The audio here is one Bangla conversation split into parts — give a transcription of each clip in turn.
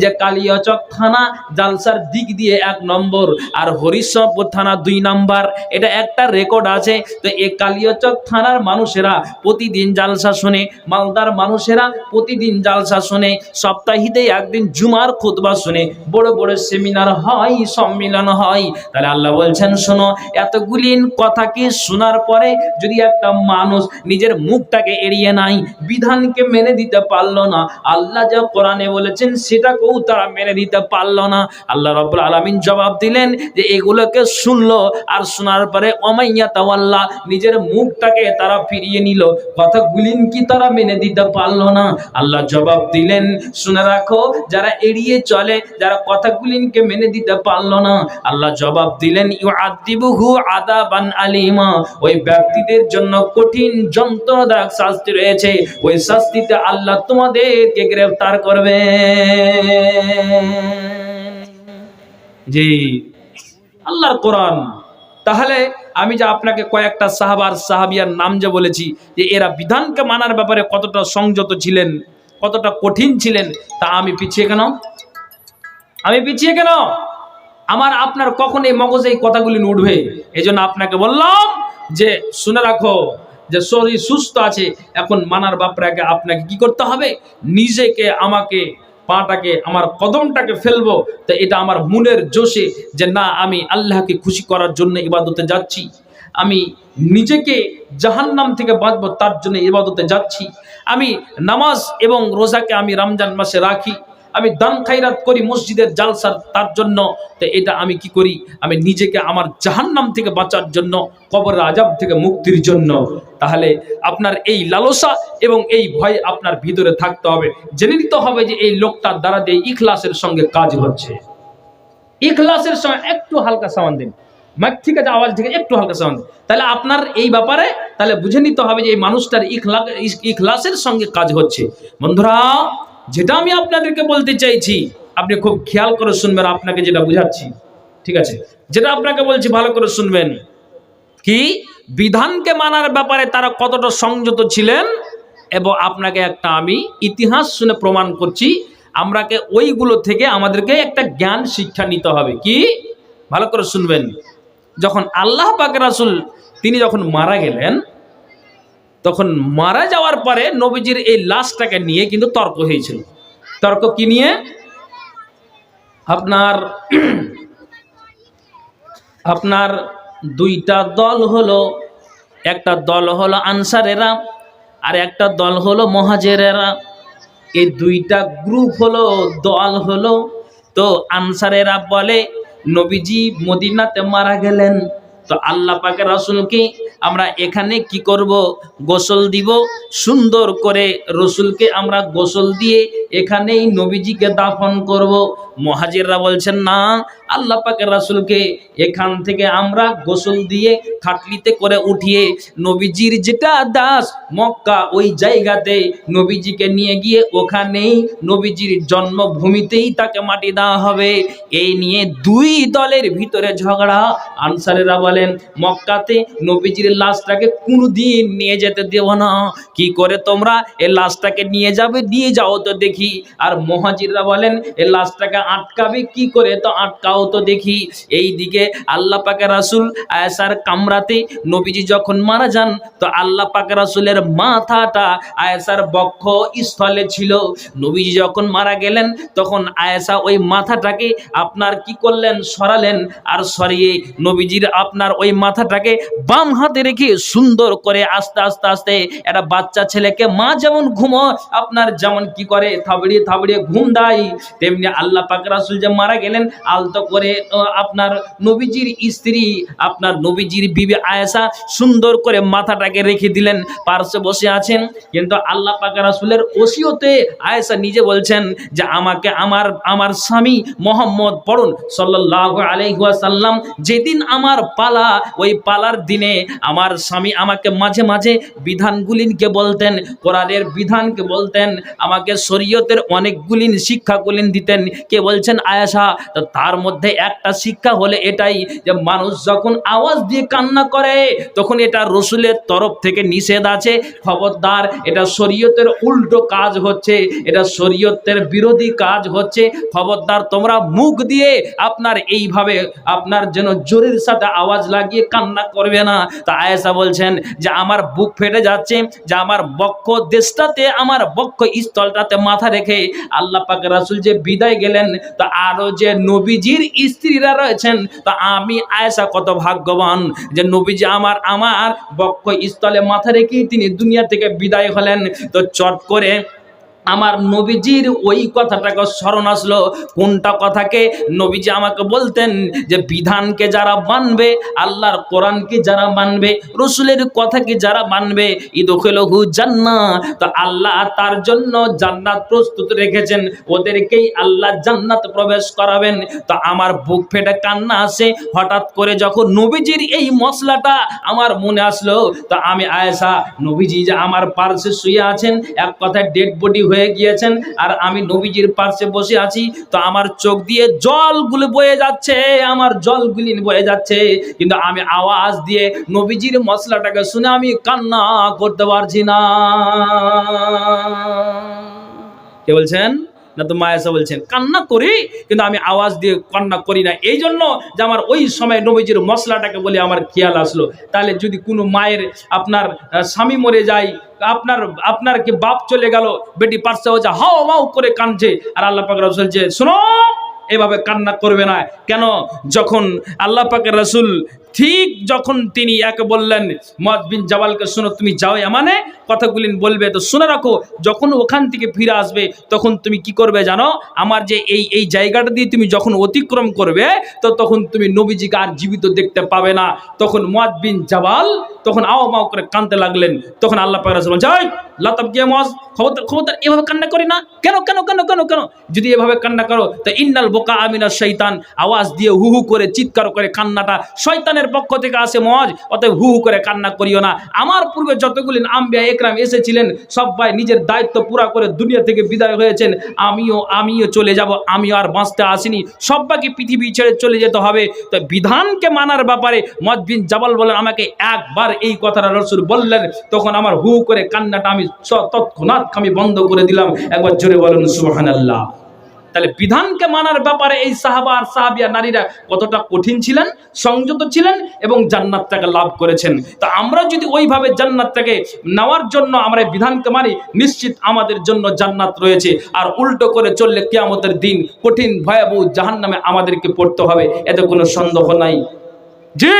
যে কালিয়াচক থানা জালসার দিক দিয়ে 1 নম্বর আর হরিশ্চরপুর থানা 2 নম্বর, এটা একটা রেকর্ড আছে। তো এই কালিয়াচক থানার মানুষেরা প্রতিদিন জালসা শুনে, মালদার মানুষেরা প্রতিদিন জালসা শুনে, সপ্তাহিতে একদিন জুমার খুতবা শুনে, বড় বড় সেমিনার হয়, সম্মেলন হয়। তাহলে আল্লাহ বলছেন শোনো, এতগুলি কথাকে শোনার পরে যদি একটা মানুষ নিজের মুখটাকে এড়িয়ে নাই, বিধানকে মেনে দিতে পারলো না, আল্লাহ যা কোরআনে বলেছেন সেটাকেও তারা মেনে দিতে পারলো না, আল্লাহ রাব্বুল আলামিন জবাব দিলেন যে এগুলোকে শুনলো আর শোনার পরে ওমাইয়া তাওয়াল্লা, নিজের মুখটাকে তারা ফিরিয়ে নিল, কথাগুলি কি তারা মেনে দিতে পারলো না? আল্লাহ জবাব দিলেন শুনে রাখো, যারা এড়িয়ে চলে, যারা কথাগুলিকে মেনে দিতে পারলো না, আল্লাহ জবাব দিলেন ইউআদিবুহু আযাবান আলিমা, ওই ব্যক্তিদের জন্য কঠিন যন্ত্রণাদায়ক শাস্তি রয়েছে, ওই শাস্তিতে আল্লাহ তোমাদেরকে গ্রেফতার করবে। জি, আল্লাহর কোরআন। তাহলে আমি যে আপনাকে কয়েকটা সাহাবার সাহাবিয়ার নাম যে বলেছি যে এরা বিধানকে মানার ব্যাপারে কতটা সংযত ছিলেন, কতটা কঠিন ছিলেন, তা আমি পিছিয়ে কেন? আমার আপনার কখন এই মগজে এই কথাগুলি উঠবে? এই জন্য আপনাকে বললাম যে শুনে রাখো, যে শরীর সুস্থ আছে, এখন মানার ব্যাপারে আপনাকে কি করতে হবে? নিজেকে, আমাকে, পাটাকে, আমার কদমটাকে ফেলবো, তো এটা আমার মনের জোশে যে না, আমি আল্লাহকে খুশি করার জন্য ইবাদতে যাচ্ছি, আমি নিজেকে জাহান্নাম থেকে বাঁচবো তার জন্য ইবাদতে যাচ্ছি, আমি নামাজ এবং রোজাকে আমি রমজান মাসে রাখি, আমি দান খায়রাত করি মসজিদের জালসার তার জন্য, তো এটা আমি কি করি? আমি নিজেকে আমার জাহান্নাম থেকে বাঁচার জন্য, কবরের আযাব থেকে মুক্তির জন্য। তাহলে আপনার এই লালসা এবং এই ভয় আপনার ভিতরে থাকতে হবে, জেনে নিতে হবে যে এই লোকটার দ্বারা দিয়ে ইখলাসের সঙ্গে কাজ হচ্ছে। ইখলাসের সঙ্গে একটু হালকা সামান দিন, ঠিক আছে, আওয়াজ থেকে একটু হালকা সামান দিন, তাহলে আপনার এই ব্যাপারে তাহলে বুঝে নিতে হবে যে এই মানুষটার ইখলাসের সঙ্গে কাজ হচ্ছে। বন্ধুরা, যেটা আমি আপনাদেরকে বলতে চাইছি আপনি খুব খেয়াল করে শুনবেন, আপনাকে যেটা বুঝাচ্ছি, ঠিক আছে, যেটা আপনাকে বলছি ভালো করে শুনবেন। কি বিধানকে মানার ব্যাপারে তারা কতটা সংযত ছিলেন, এবং আপনাকে একটা আমি ইতিহাস শুনে প্রমাণ করছি, আমরাকে ওইগুলো থেকে আমাদেরকে একটা জ্ঞান শিক্ষা নিতে হবে। কি ভালো করে শুনবেন। যখন আল্লাহ পাক রাসূল তিনি যখন মারা গেলেন, তখন মারা যাওয়ার পরে নবীজির এই লাশটাকে নিয়ে কিন্তু তর্ক হয়েছিল। তর্ক কি নিয়ে? আপনার দুইটা দল হলো, একটা দল হলো আনসারেরা আর একটা দল হলো মুহাজিরেরা। এই দুইটা গ্রুপ হলো, দল হলো। তো আনসারেরা বলে নবীজি মদিনাতে মারা গেলেন, তো আল্লাহ পাকের রাসূলকে আমরা এখানে কি করব? গোসল দিব, সুন্দর করে রসুলকে আমরা গোসল দিয়ে এখানেই নবীজিকে দাফন করব। মুহাজিররা বলছেন না, আল্লাহ পাকের রাসূলকে এখান থেকে আমরা গোসল দিয়ে খাটলিতে করে উঠিয়ে নবীজির যেটা দাস মক্কা, ওই জায়গাতে নবীজিকে নিয়ে গিয়ে ওখানেই নবীজির জন্মভূমিতেই তাকে মাটি দেওয়া হবে। এই নিয়ে দুই দলের ভিতরে ঝগড়া। আনসারেরা বলেন মক্কাতে নবীজির লাশটাকে কোনোদিন নিয়ে যেতে দেব না, কি করে তোমরা এই লাশটাকে নিয়ে যাবে? নিয়ে যাও তো দেখি। আর মুহাজিররা বলেন এই লাশটাকে আটকাবে কি করে? তো আটকাও তো দেখি। এই দিকে আল্লাহ পাকের রাসূল আয়েশার কামরাতে নবীজি যখন মারা যান, তো আল্লাহ পাকের রাসূলের মাথাটা আয়েশার বক্ষ স্থলে ছিল। নবীজি যখন মারা গেলেন তখন আয়েশা ওই মাথাটাকে আপনার কি করলেন? সরালেন, আর সরিয়ে নবীজির আপনার ওই মাথাটাকে বাম হাতে রেখে সুন্দর করে আস্তে আস্তে আস্তে একটা বাচ্চা ছেলেকে মা যেমন ঘুমো আপনার যেমন কি করে থাবড়িয়ে থাবড়িয়ে ঘুম দেয়, তেমনি আল্লাহ পাক রাসূল যে মারা গেলেন আলতো করে আপনার নবীজির স্ত্রী আপনার নবীজির বিবি আয়েশা সুন্দর করে মাথাটাকে রেখে দিলেন, পার্শ্বে বসে আছেন। কিন্তু আল্লাহ পাক রাসূলের ওসিয়তে আয়েশা নিজে বলছেন যে আমাকে আমার স্বামী মুহাম্মদ পড়ুন সাল্লাল্লাহু আলাইহি ওয়াসাল্লাম যেদিন আমার পা পালা, ওই পালার দিনে আমার স্বামী আমাকে মাঝে মাঝে বিধানগুলিনকে বলতেন, কোরআনের বিধানকে বলতেন, আমাকে শরীয়তের অনেকগুলি শিক্ষাগুলিন দিতেন। কে বলছেন? আয়েশা। তো তার মধ্যে একটা শিক্ষা হলে এটাই যে মানুষ যখন আওয়াজ দিয়ে কান্না করে তখন এটা রসুলের তরফ থেকে নিষেধ আছে, খবরদার, এটা শরীয়তের উল্টো কাজ হচ্ছে, এটা শরীয়তের বিরোধী কাজ হচ্ছে, খবরদার তোমরা মুখ দিয়ে আপনার এইভাবে আপনার যেন জোরের সাথে আওয়াজ লাগিয়ে কান্না করবে না। তা আয়েশা বলছেন যে আমার বুক ফেটে যাচ্ছে, যে আমার বক্ষ দেশটাতে, আমার বক্ষ স্থলটাতে মাথা রেখে আল্লাহ পাক রাসূল যে বিদায় গেলেন, তা আরো যে নবীজির স্ত্রীরা রয়েছেন, তা আমি আয়েশা কত ভাগ্যবান যে নবীজি আমার বক্ষ স্থলে মাথা রেখেই তিনি দুনিয়া থেকে বিদায় হলেন। তো চট করে আমার নবীজির ওই কথাটাকে স্মরণ আসলো। কোনটা কথাকে? নবীজি আমাকে বলতেন যে বিধানকে যারা মানবে, আল্লাহর কোরআনকে যারা মানবে, রসুলের কথাকে যারা মানবে, ইদখিলহু জান্নাহ, তো আল্লাহ তার জন্য জান্নাত প্রস্তুত রেখেছেন, ওদেরকেই আল্লাহ জান্নাত প্রবেশ করাবেন। তো আমার বুক ফেটে কান্না আসে হঠাৎ করে যখন নবীজির এই মশলাটা আমার মনে আসলো। তো আমি আয়েশা, নবীজি যে আমার পার্শ্বে শুয়ে আছেন, এক কথায় ডেড বডি হয়ে গিয়েছেন, আর আমি নবীজির পাশে বসে আছি, তো আমার চোখ দিয়ে জলগুলো বয়ে যাচ্ছে, আমার জলগুলি বয়ে যাচ্ছে, কিন্তু আমি আওয়াজ দিয়ে নবীজির মশলাটাকে শুনে আমি কান্না করতে পারছি না। কে বলছেন? না তো মায়েশা বলছেন কান্না করি, কিন্তু আমি আওয়াজ দিয়ে কান্না করি না, এই জন্য যে আমার ওই সময় নবীজির মশলাটাকে বলে আমার খেয়াল আসলো। তাহলে যদি কোনো মায়ের আপনার স্বামী মরে যায়, আপনার কি বাপ চলে গেল, বেটি পার্শ্বে হচ্ছে হাও মাও করে কাঁদছে, আর আল্লাহ পাক রাসূল বলছে শোনো, এভাবে কান্না করবে না। কেন? যখন আল্লাহ পাকের রাসূল ঠিক যখন তিনি একে বললেন মুআয বিন জাবালকে, শোনো তুমি যাও ইয়ামানে, কথাগুলি বলবে, তো শুনে রাখো, যখন ওখান থেকে ফিরে আসবে তখন তুমি কি করবে জানো? আমার যে এই জায়গাটা দিয়ে তুমি যখন অতিক্রম করবে, তো তখন তুমি নবীজিকে আর জীবিত দেখতে পাবে না। তখন মুআয বিন জাবাল তখন আও মাও করে কাঁদতে লাগলেন। তখন আল্লাহ পাক রাসূল বলেন, লা তাবকি মুআয, খবরদার এভাবে কান্না করি না। কেন কেন কেন কেন কেন? যদি এভাবে কান্না করো তো ইন্নাল বুকা মিনাশ শাইতান, আওয়াজ দিয়ে হু হু করে চিৎকার করে কান্নাটা শয়তানের পক্ষ থেকে আসে মুআয, অতএব হু হু করে কান্না করিও না। আমার পূর্বে যতগুলি আম্বিয়া একরাম এসেছিলেন সবাই নিজের দায়িত্ব পুরা করে দুনিয়া থেকে বিদায় হয়েছেন, আমিও চলে যাব, আমিও আর বাঁচতে আসিনি, সবাইকে পৃথিবী ছেড়ে চলে যেতে হবে। তো বিধানকে মানার ব্যাপারে মুআয বিন জাবাল বলেন, আমাকে একবার এই কথাটা রাসূল বললেন, তখন আমার হু করে কান্নাটা আমি তৎক্ষণাৎ আমি বন্ধ করে দিলাম। একবার জোরে বলুন সুবহানাল্লাহ। তাহলে বিধানকে মানার ব্যাপারে এই সাহাবা আর সাহাবিয়া নারীরা কতটা কঠিন ছিলেন, সংযত ছিলেন এবং জান্নাতটাকে লাভ করেছেন। তা আমরা যদি ওইভাবে জান্নাতটাকে নেওয়ার জন্য আমরা বিধানকে মানি, নিশ্চিত আমাদের জন্য জান্নাত রয়েছে। আর উল্টো করে চললে কিয়ামতের দিন কঠিন ভয়াবহ জাহান্নামে আমাদেরকে পড়তে হবে, এতে কোনো সন্দেহ নাই। জি,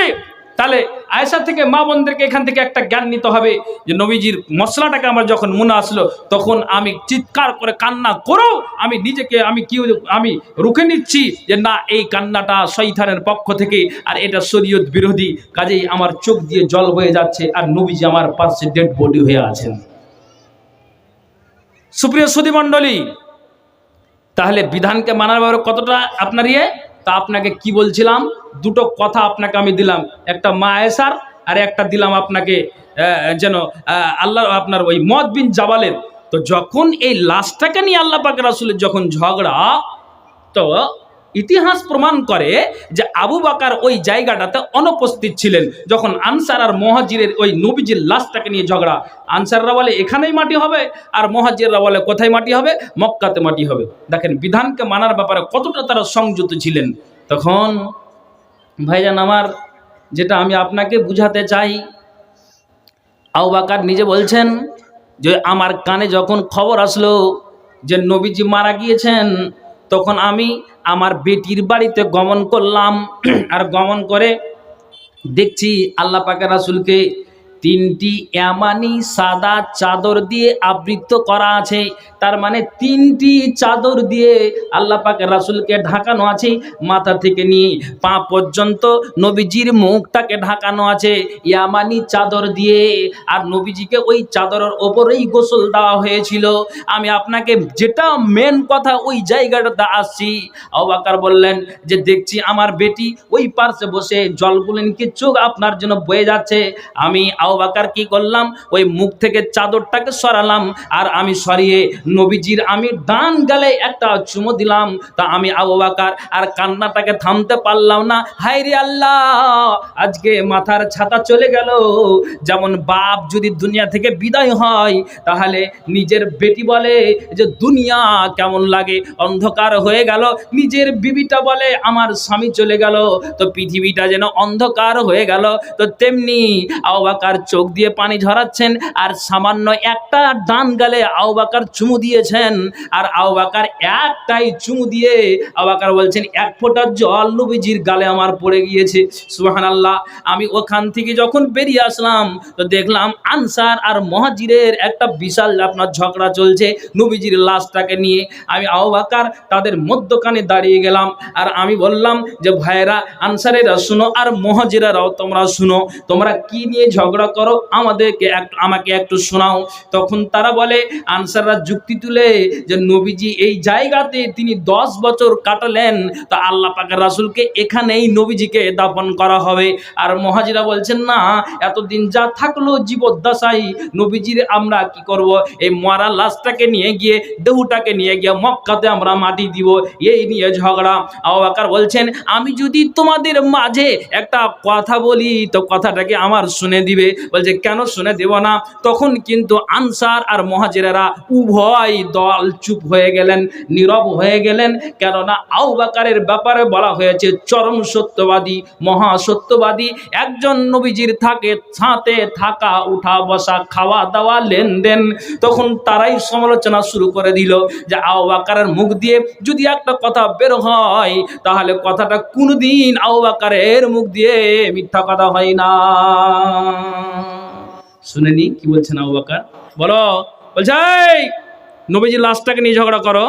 তাহলে আয়েশা থেকে মা বোনদেরকে এখান থেকে একটা জ্ঞান নিতে হবে যে নবীজির মশলাটাকে আমার যখন মনে আসলো তখন আমি চিৎকার করে কান্না করেও আমি নিজেকে আমি রুখে নিচ্ছি যে না, এই কান্নাটা শয়তানের পক্ষ থেকে, আর এটা শরীয়ত বিরোধী, কাজেই আমার চোখ দিয়ে জল বয়ে যাচ্ছে, আর নবীজি আমার পাশে ডেড বডি হয়ে আছেন। সুপ্রিয় সুধী মণ্ডলী, তাহলে বিধানকে মানার ব্যাপারে কতটা আপনার তা আপনাকে কি বলছিলাম, দুটো কথা আপনাকে আমি দিলাম, একটা মা আয়েশার আর একটা দিলাম আপনাকে যেন আল্লাহ আপনার ওই মুআয বিন জাবালের। তো যখন এই লাশটাকে নিয়ে আল্লাহ পাক রাসূলের যখন ঝগড়া, তো ইতিহাস প্রমাণ করে যে আবু বকর ওই জায়গাটাতে অনুপস্থিত ছিলেন যখন আনসার আর মুহাজিরের ওই নবীজির লাশটাকে নিয়ে ঝগড়া। আনসাররা বলে এখানেই মাটি হবে, আর মুহাজিররা বলে কোথায় মাটি হবে? মক্কাতে মাটি হবে। দেখেন বিধানকে মানার ব্যাপারে কতটা তারা সংযত ছিলেন। তখন ভাইজান আমার, যেটা আমি আপনাকে বুঝাতে চাই, আবু বকর নিজে বলছেন যে আমার কানে যখন খবর আসলো যে নবীজি মারা গিয়েছেন, তখন আমি আমার বেটির বাড়িতে গমন করলাম, আর গমন করে দেখছি আল্লাহ পাকের রাসূলকে তিনটি ইয়ামানি সাদা চাদর দিয়ে আবৃত করা আছে। তার মানে তিনটি চাদর দিয়ে আল্লাহ পাকের রাসূলকে ঢাকানো আছে, মাথা থেকে নিয়ে পা পর্যন্ত নবীজির মুখটাকে ঢাকানো আছে ইয়ামানি চাদর দিয়ে। আর নবীজিকে ওই চাদরের ওপরেই গোসল দেওয়া হয়েছিল। আমি আপনাকে যেটা মেন কথা ওই জায়গাটাতে আসছি। আবু বকর বললেন যে দেখছি আমার বেটি ওই পাশে বসে জলগুলো নিয়ে চোখ আপনার জন্য বয়ে যাচ্ছে। আমি আবু বকর কি করলাম, ওই মুখ থেকে চাদরটাকে সরালাম, আর আমি সরিয়ে নবীজির আমি ডান গালে একটা চুমু দিলাম। তা আমি আবু বকর আর কান্নাটাকে থামতে পারলাম না। হায় রে আল্লাহ, আজকে মাথার ছাতা চলে গেল। যেমন বাপ যদি দুনিয়া থেকে বিদায় হয়, তাহলে নিজের বেটি বলে যে দুনিয়া কেমন লাগে, অন্ধকার হয়ে গেল। নিজের বিবিটা বলে আমার স্বামী চলে গেল, তো পৃথিবীটা যেন অন্ধকার হয়ে গেল। তো তেমনি আবু বকর চোখ দিয়ে পানি ঝরাচ্ছেন, আর সামান্য একটা ডান গালে আবু বকর চুমু দিয়েছেন। আর আবু বকর একটাই চুমু দিয়ে আবু বকর বলছেন এক ফোঁটা জল নবীজির গালে আমার পড়ে গিয়েছে। সুবহানাল্লাহ। আমি ওখান থেকে যখন বেরিয়ে আসলাম, তো দেখলাম আনসার আর মুহাজিরের একটা বিশাল আপনার ঝগড়া চলছে নবীজির লাশটাকে নিয়ে। আমি আবু বকর তাদের মধ্যখানে দাঁড়িয়ে গেলাম, আর আমি বললাম যে ভাইয়েরা, আনসারেরা শুনো, আর মুহাজিরেরাও তোমরা শুনো, তোমরা কি নিয়ে ঝগড়া করো আমাকে একটু শোনাও। তখন তারা বলে, আনসাররা যুক্তি তুলে যে নবীজি এই জায়গাতে তিনি 10 বছর কাটালেন, তো আল্লাহ পাকের রাসূলকে এখানেই নবীজিকে দাফন করা হবে। আর মুহাজিরা বলছেন না, এতদিন যা থাকলো জীবদ্দশায় নবীজির আমরা কি করব, এই মরা লাশটাকে নিয়ে গিয়ে দেহটাকে নিয়ে গিয়ে মক্কাতে আমরা মাটি দিব, এই নিয়ে ঝগড়া। আবু বকর বলছেন আমি যদি তোমাদের মাঝে একটা কথা বলি তো কথাটাকে আমার শুনে দিবে। বলছে কেন শুনে দেব না। তখন কিন্তু আনসার আর মুহাজিরেরা উভয় দল চুপ হয়ে গেলেন, নীরব হয়ে গেলেন। কেননা আবু বকরের ব্যাপারে বলা হয়েছে চরম সত্যবাদী, মহা সত্যবাদী একজন নবীজির থাকে, সাথে থাকা, উঠা বসা, খাওয়া দাওয়া, লেনদেন। তখন তারাই সমালোচনা শুরু করে দিল যে আবু বকরের মুখ দিয়ে যদি একটা কথা বের হয়, তাহলে কথাটা কোনোদিন আবু বকরের মুখ দিয়ে মিথ্যা কথা হয় না। শুনেনি কি বলছেন আবু বকর? বলো। বলছে এই নবীজির লাশটাকে নিয়ে ঝগড়া করো।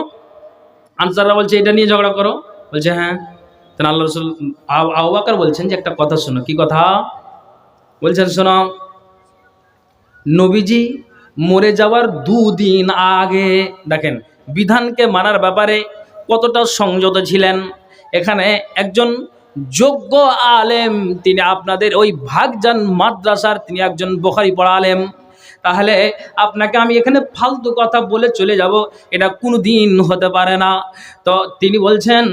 আনসাররা বলছে এটা নিয়ে ঝগড়া করো। বলছে হ্যাঁ। তাহলে আল্লাহ রাসূল আবু বকর বলছেন যে একটা কথা শোনো। কি কথা বলছেন? শোনো, নবীজি মরে যাওয়ার 2 দিন আগে, দেখেন বিধানকে মানার ব্যাপারে কতটা সংযত ছিলেন। এখানে একজন যোগ্য আলেম, তিনি আপনাদের ওই ভাগজান মাদ্রাসার তিনি একজন বুখারী পড়া আলেম। তাহলে আপনাকে আমি এখানে ফালতু কথা বলে চলে যাব, এটা কোনো দিন হতে পারে না। তো তিনি বলছেন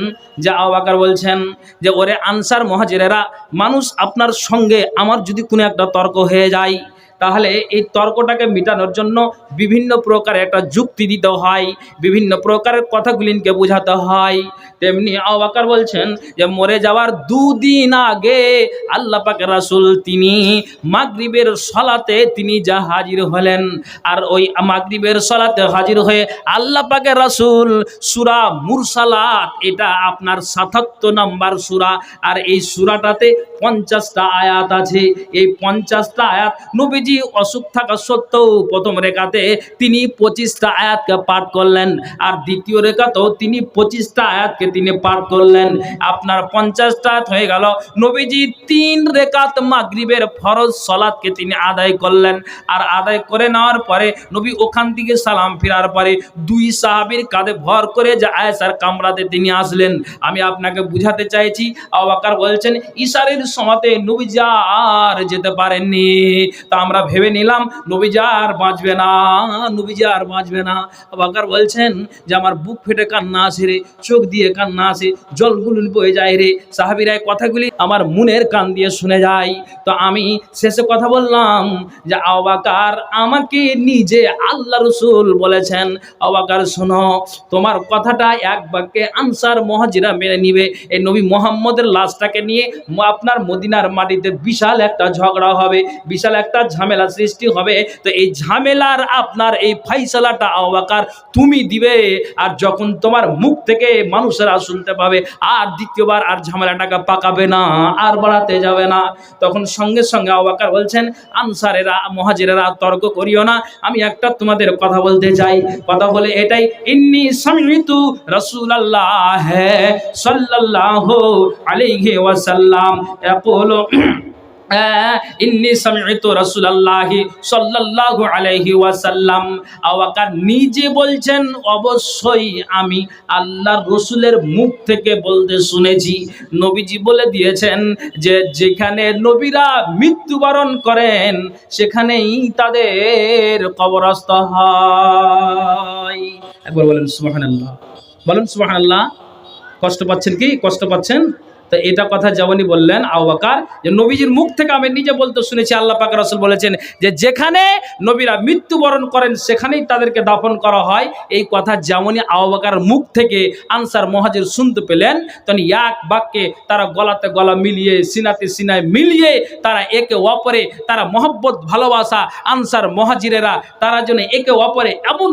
যে আবু বকর বলছেন যে ওরে আনসার মুহাজিরেরা, মানুষ আপনার সঙ্গে আমার যদি কোনো একটা তর্ক হয়ে যায়, তাহলে এই তর্কটাকে মেটানোর জন্য বিভিন্ন প্রকার একটা যুক্তি দিতে হয়, বিভিন্ন প্রকারের কথাগুলিকে বোঝাতে হয়। তেমনি আবু বকর বলছেন যে মরে যাওয়ার 2 দিন আগে আল্লাহ পাকের রাসূল তিনি মাগরিবের সালাতে তিনি যা হাজির হলেন। আর ওই মাগরিবের সালাতে হাজির হয়ে আল্লাহ পাকের রাসূল সূরা মুরসালাত, এটা আপনার ৭৭ নম্বর সূরা, আর এই সূরাটাতে 50টা আয়াত আছে। এই 50টা আয়াত নবীজি অসুখ থাকা সত্ত্বেও প্রথম রেখাতে তিনি 25টা আয়াতকে পাঠ করলেন, আর দ্বিতীয় রেখাতেও তিনি 25টা আয়াতকে তিনি পাঠ করলেন। আপনার 50টা আয়াত হয়ে গেল। নবীজি 3 রেকাত মাগরিবের ফরজ সালাতকে তিনি আদায় করলেন। আর আদায় করে নেওয়ার পরে নবী ওখান থেকে সালাম ফেরার পরে 2 সাহাবীর কাঁধে ভর করে যে আয়েশার কামরাতে তিনি আসলেন। আমি আপনাকে বুঝাতে চাইছি, আবু বকর বলছেন ইশারের সময়তে নবীজি আর যেতে পারেননি। তা আমরা ভেবে নিলাম নবীজি আর বাঁচবে না, নবীজি আর বাঁচবে না। আবু বকর বলছেন যে আমার বুক ফেটে কান্না আসে রে, চোখ দিয়ে কান্না আসে, জলগুলো বয়ে যায় রে। সাহাবীরা কথাগুলি আমার মনের কান দিয়ে শুনে যায়। তো আমি শেষে কথা বললাম যে আবু বকর আমাকে নিজে আল্লাহ রাসূল বলেছেন, আবু বকর শোনো, তোমার কথাটা এক বাক্যে আনসার মুহাজিরা মেনে নিবে। এই নবী মুহাম্মদের লাশটাকে নিয়ে আপনার মদিনার মাটিতে বিশাল একটা ঝগড়া হবে, বিশাল একটা ঝামেলা ঝামেলা সৃষ্টি হবে, তো এই ঝামেলার আপনার এই ফাইসালাটা আবু বকর তুমি দিবে। আর যখন তোমার মুখ থেকে মানুষেরা শুনতে পাবে, আর দ্বিতীয়বার আর ঝামেলাটাকে পাকাবে না, আর বাড়াতে যাবে না। তখন সঙ্গে সঙ্গে আবু বকর বলছেন, আনসারেরা মুহাজিরেরা তর্ক করিও না, আমি একটা তোমাদের কথা বলতে চাই। কথা বলে এটাই, ইন্নী সামিতু রাসূলুল্লাহ সাল্লাল্লাহু আলাইহি ওয়াসাল্লাম ইয়াকুলু ইন্নী সামিতু রাসূলুল্লাহি সাল্লাল্লাহু আলাইহি ওয়াসাল্লাম। আবু বকর নিজে বলছেন, অবশ্যই আমি আল্লাহর রাসূলের মুখ থেকে বলতে শুনেছি। নবীজি বলে দিয়েছেন যে যেখানে নবীরা মৃত্যুবরণ করেন সেখানেই তাদের কবরস্থ হয়। একবার বলেন সুবহানাল্লাহ, বলেন সুবহানাল্লাহ। কষ্ট পাচ্ছেন কি? কষ্ট পাচ্ছেন? তো এটা কথা যেমনই বললেন আবু বকর, যে নবীজির মুখ থেকে আমি নিজে বলতে শুনেছি, আল্লাহ পাক রাসূল বলেছেন যে যেখানে নবীরা মৃত্যুবরণ করেন সেখানেই তাদেরকে দাফন করা হয়। এই কথা যেমনই আবু বকরের মুখ থেকে আনসার মুহাজির শুনতে পেলেন, তখন এক বাক্যে তারা গলাতে গলা মিলিয়ে, সিনাতে সিনায় মিলিয়ে তারা একে অপরে তারা মহব্বত ভালোবাসা, আনসার মুহাজিরেরা তারা যেন একে অপরে এমন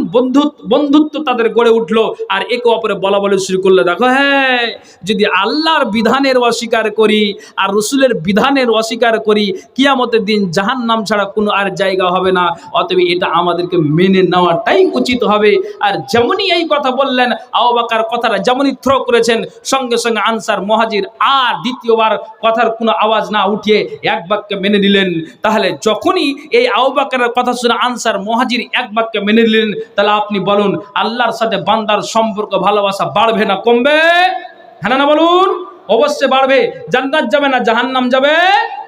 বন্ধুত্ব তাদের গড়ে উঠলো, আর একে অপরে বলা বলে শুরু করলো, দেখো হ্যাঁ, যদি আল্লাহর বিধানের অস্বীকার করি আর রাসূলের বিধানের অস্বীকার করি, কিয়ামতের দিন জাহান্নাম ছাড়া কোনো আর জায়গা হবে না। অতএব এটা আমাদেরকে মেনে নেওয়াটাই উচিত হবে। আর যেমনই এই কথা বললেন, আবু বকর কথাটা যেমনই থ্রো করেছেন, সঙ্গে সঙ্গে আনসার মুহাজির আর দ্বিতীয়বার কথার কোনো আওয়াজ না উঠিয়ে এক বাক্যে মেনে নিলেন। তাহলে যখনই এই আবু বকরের কথা শুনে আনসার মুহাজির এক বাক্যে মেনে নিলেন, তাহলে আপনি বলুন আল্লাহর সাথে বান্দার সম্পর্ক ভালোবাসা বাড়বে না কমবে? হ্যাঁ না বলুন? অবশ্যই বাড়বে। জান্নাত যাবে না জাহান্নাম যাবে?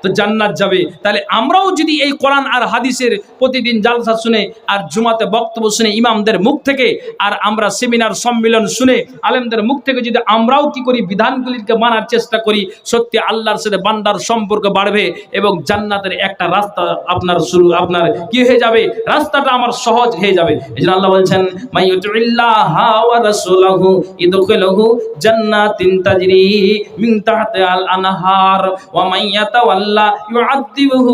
তো জান্নাত যাবে। তাহলে আমরাও যদি এই কোরআন আর হাদিসের প্রতিদিন জালসা শুনে আর জুমাতে বক্তব্য শুনে ইমামদের মুখ থেকে, আর আমরা সেমিনার সম্মেলন শুনে আলেমদের মুখ থেকে যদি আমরাও কি করি বিধানগুলিকে মানার চেষ্টা করি, সত্যি আল্লাহর সাথে বান্দার সম্পর্ক বাড়বে এবং জান্নাতের একটা রাস্তা আপনার কি হয়ে যাবে, রাস্তাটা আমার সহজ হয়ে যাবে। এজন্য আল্লাহ বলছেন, মাইয়ুতিল্লাহা ওয়া রাসূলাহু ইদখিলহু জান্নাতিন তাজরি মিন তাহতিহাল আনহার ওয়া মাইয়াতাওয়াল্লা ইউআযিবহু